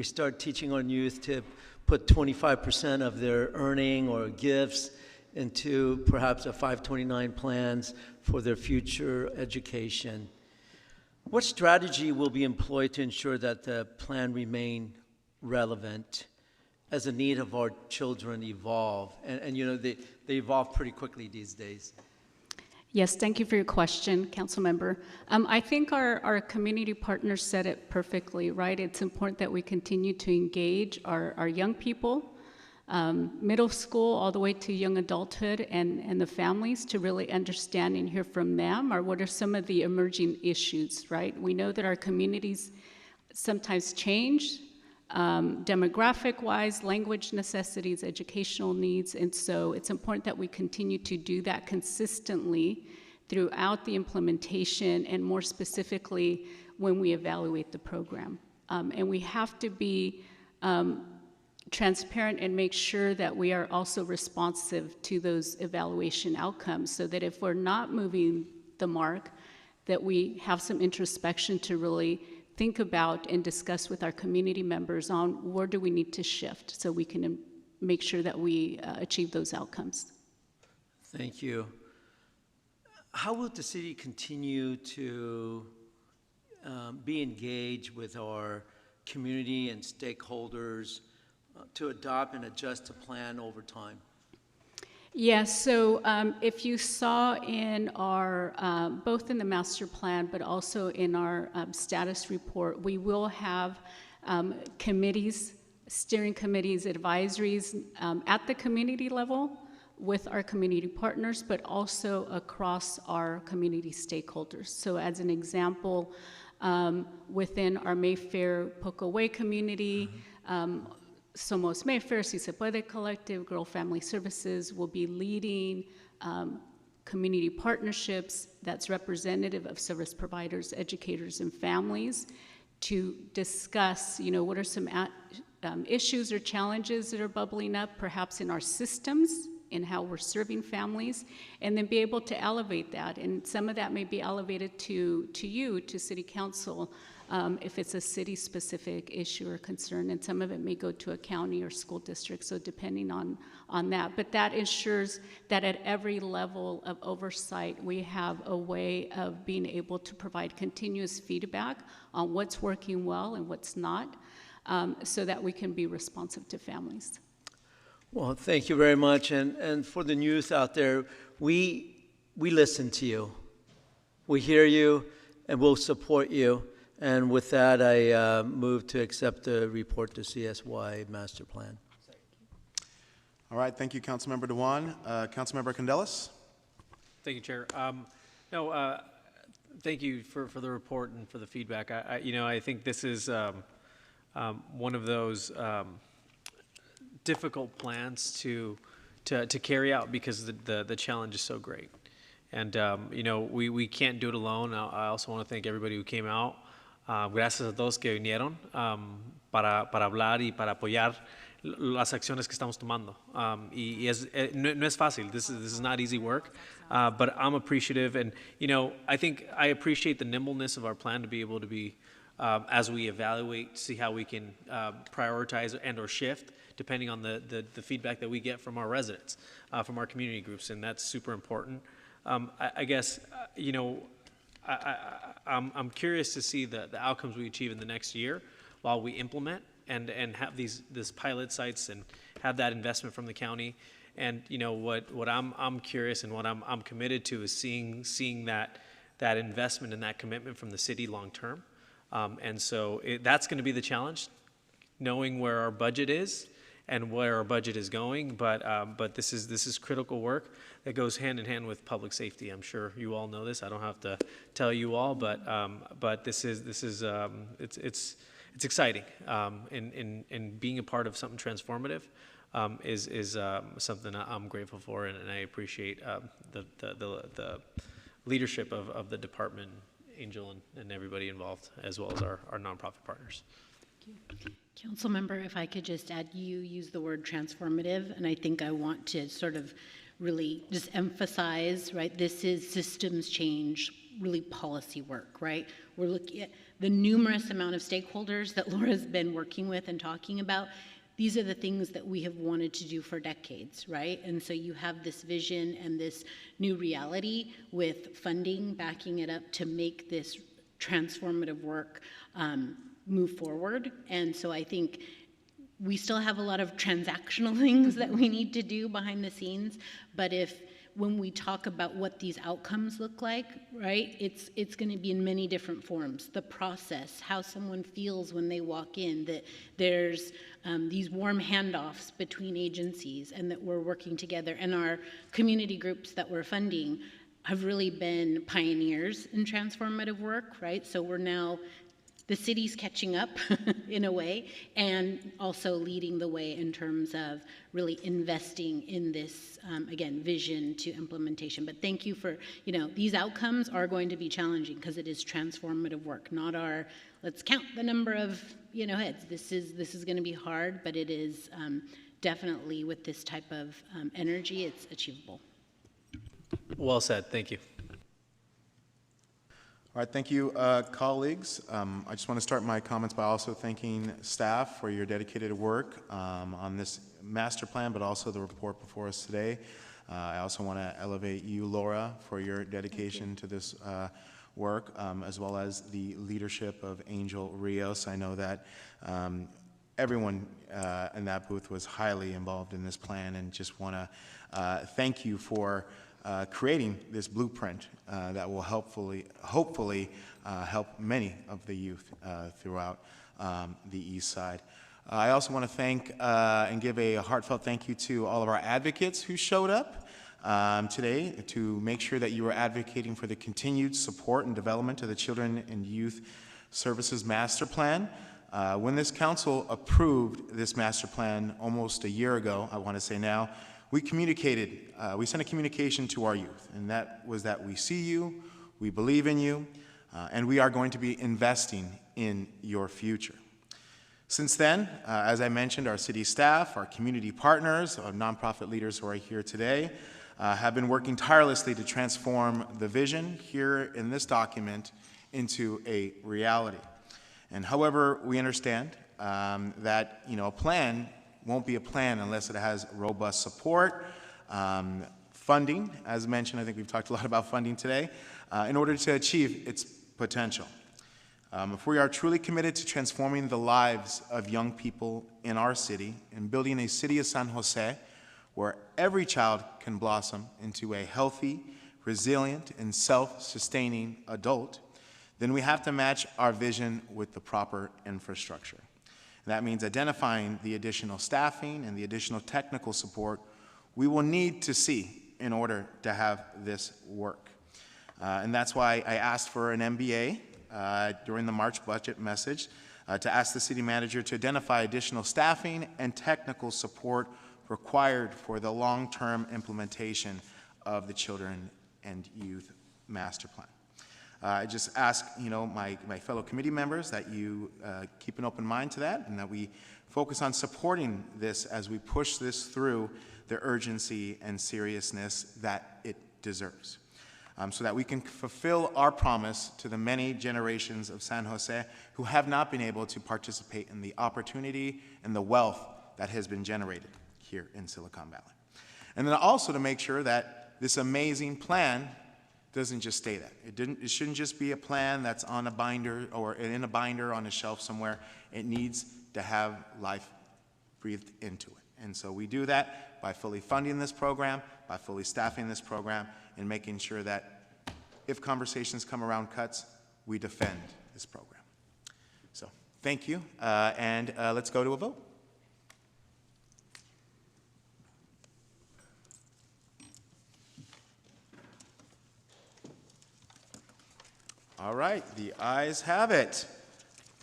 start teaching our youth to put 25% of their earning or gifts into perhaps a 529 plans for their future education. What strategy will be employed to ensure that the plan remain relevant as the need of our children evolve? And you know, they evolve pretty quickly these days. Yes, thank you for your question, Council Member. I think our community partners said it perfectly, right? It's important that we continue to engage our young people, middle school all the way to young adulthood, and the families, to really understand and hear from them, or what are some of the emerging issues, right? We know that our communities sometimes change, demographic-wise, language necessities, educational needs, and so it's important that we continue to do that consistently throughout the implementation, and more specifically when we evaluate the program. And we have to be transparent and make sure that we are also responsive to those evaluation outcomes, so that if we're not moving the mark, that we have some introspection to really think about and discuss with our community members on where do we need to shift so we can make sure that we achieve those outcomes. Thank you. How will the city continue to be engaged with our community and stakeholders to adopt and adjust the plan over time? Yes, so if you saw in our, both in the master plan, but also in our status report, we will have committees, steering committees, advisories at the community level with our community partners, but also across our community stakeholders. So as an example, within our Mayfair Pocaway community, Somos Mayfair, Si Se Puede Collective, Girl Family Services will be leading community partnerships that's representative of service providers, educators, and families to discuss, you know, what are some issues or challenges that are bubbling up, perhaps in our systems, in how we're serving families, and then be able to elevate that. And some of that may be elevated to you, to City Council, if it's a city-specific issue or concern, and some of it may go to a county or school district, so depending on that. But that ensures that at every level of oversight, we have a way of being able to provide continuous feedback on what's working well and what's not, so that we can be responsive to families. Well, thank you very much. And for the youth out there, we listen to you. We hear you, and we'll support you. And with that, I move to accept the report to CSY Master Plan. All right, thank you, Councilmember Dewan. Councilmember Candelas? Thank you, Chair. Thank you for the report and for the feedback. I think this is one of those difficult plans to carry out because the challenge is so great. And, we can't do it alone. I also want to thank everybody who came out. Gracias a todos que vinieron para hablar y para apoyar las acciones que estamos tomando. No es fácil. This is not easy work, but I'm appreciative. And, I think I appreciate the nimbleness of our plan to be able to be, as we evaluate, see how we can prioritize and or shift depending on the feedback that we get from our residents, from our community groups, and that's super important. I guess, I'm curious to see the outcomes we achieve in the next year while we implement and have these pilot sites and have that investment from the county. And what I'm curious and what I'm committed to is seeing that investment and that commitment from the city long term. And so that's going to be the challenge, knowing where our budget is where our budget is going, but this is critical work that goes hand in hand with public safety. I'm sure you all know this. I don't have to tell you all, but this is it's exciting, and being a part of something transformative is something I'm grateful for, and I appreciate the leadership of the department, Angel, and everybody involved, as well as our nonprofit partners. Thank you. Council member, if I could just add, you use the word transformative, and I think I want to sort of really just emphasize, right, this is systems change, really policy work, right? We're looking at the numerous amount of stakeholders that Laura's been working with and talking about. These are the things that we have wanted to do for decades, right? And so you have this vision and this new reality with funding backing it up to make this transformative work move forward. And so I think we still have a lot of transactional things that we need to do behind the scenes, but when we talk about what these outcomes look like, right, it's going to be in many different forms. The process, how someone feels when they walk in, that there's these warm handoffs between agencies, and that we're working together. And our community groups that we're funding have really been pioneers in transformative work, right? So we're now, the city's catching up in a way, and also leading the way in terms of really investing in this, again, vision to implementation. But thank you for, these outcomes are going to be challenging because it is transformative work, not our, let's count the number of, heads. This is going to be hard, but it is definitely, with this type of energy, it's achievable. Well said. Thank you. All right, thank you, colleagues. I just want to start my comments by also thanking staff for your dedicated work on this master plan, but also the report before us today. I also want to elevate you, Laura, for your dedication to this work, as well as the leadership of Angel Rios. I know that everyone in that booth was highly involved in this plan, and just want to thank you for creating this blueprint that will hopefully help many of the youth throughout the East Side. I also want to thank and give a heartfelt thank you to all of our advocates who showed up today to make sure that you were advocating for the continued support and development of the Children and Youth Services Master Plan. When this council approved this master plan almost a year ago, I want to say now, we communicated, we sent a communication to our youth, and that was that we see you, we believe in you, and we are going to be investing in your future. Since then, as I mentioned, our city staff, our community partners, our nonprofit leaders who are here today, have been working tirelessly to transform the vision here in this document into a reality. And however, we understand that a plan won't be a plan unless it has robust support, funding, as mentioned. I think we've talked a lot about funding today, in order to achieve its potential. If we are truly committed to transforming the lives of young people in our city and building a city of San Jose where every child can blossom into a healthy, resilient, and self-sustaining adult, then we have to match our vision with the proper infrastructure. That means identifying the additional staffing and the additional technical support we will need to see in order to have this work. And that's why I asked for an MBA during the March budget message to ask the city manager to identify additional staffing and technical support required for the long-term implementation of the Children and Youth Master Plan. I just ask, my fellow committee members that you keep an open mind to that, and that we focus on supporting this as we push this through the urgency and seriousness that it deserves, so that we can fulfill our promise to the many generations of San Jose who have not been able to participate in the opportunity and the wealth that has been generated here in Silicon Valley. And then also to make sure that this amazing plan doesn't just stay that. It shouldn't just be a plan that's on a binder or in a binder on a shelf somewhere. It needs to have life breathed into it. And so we do that by fully funding this program, by fully staffing this program, and making sure that if conversations come around cuts, we defend this program. So thank you, and let's go to a vote. All right, the ayes have it.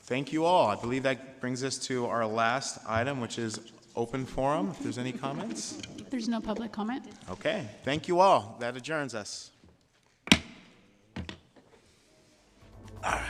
Thank you all. I believe that brings us to our last item, which is open forum, if there's any comments. There's no public comment. Okay, thank you all. That adjourns us. All right.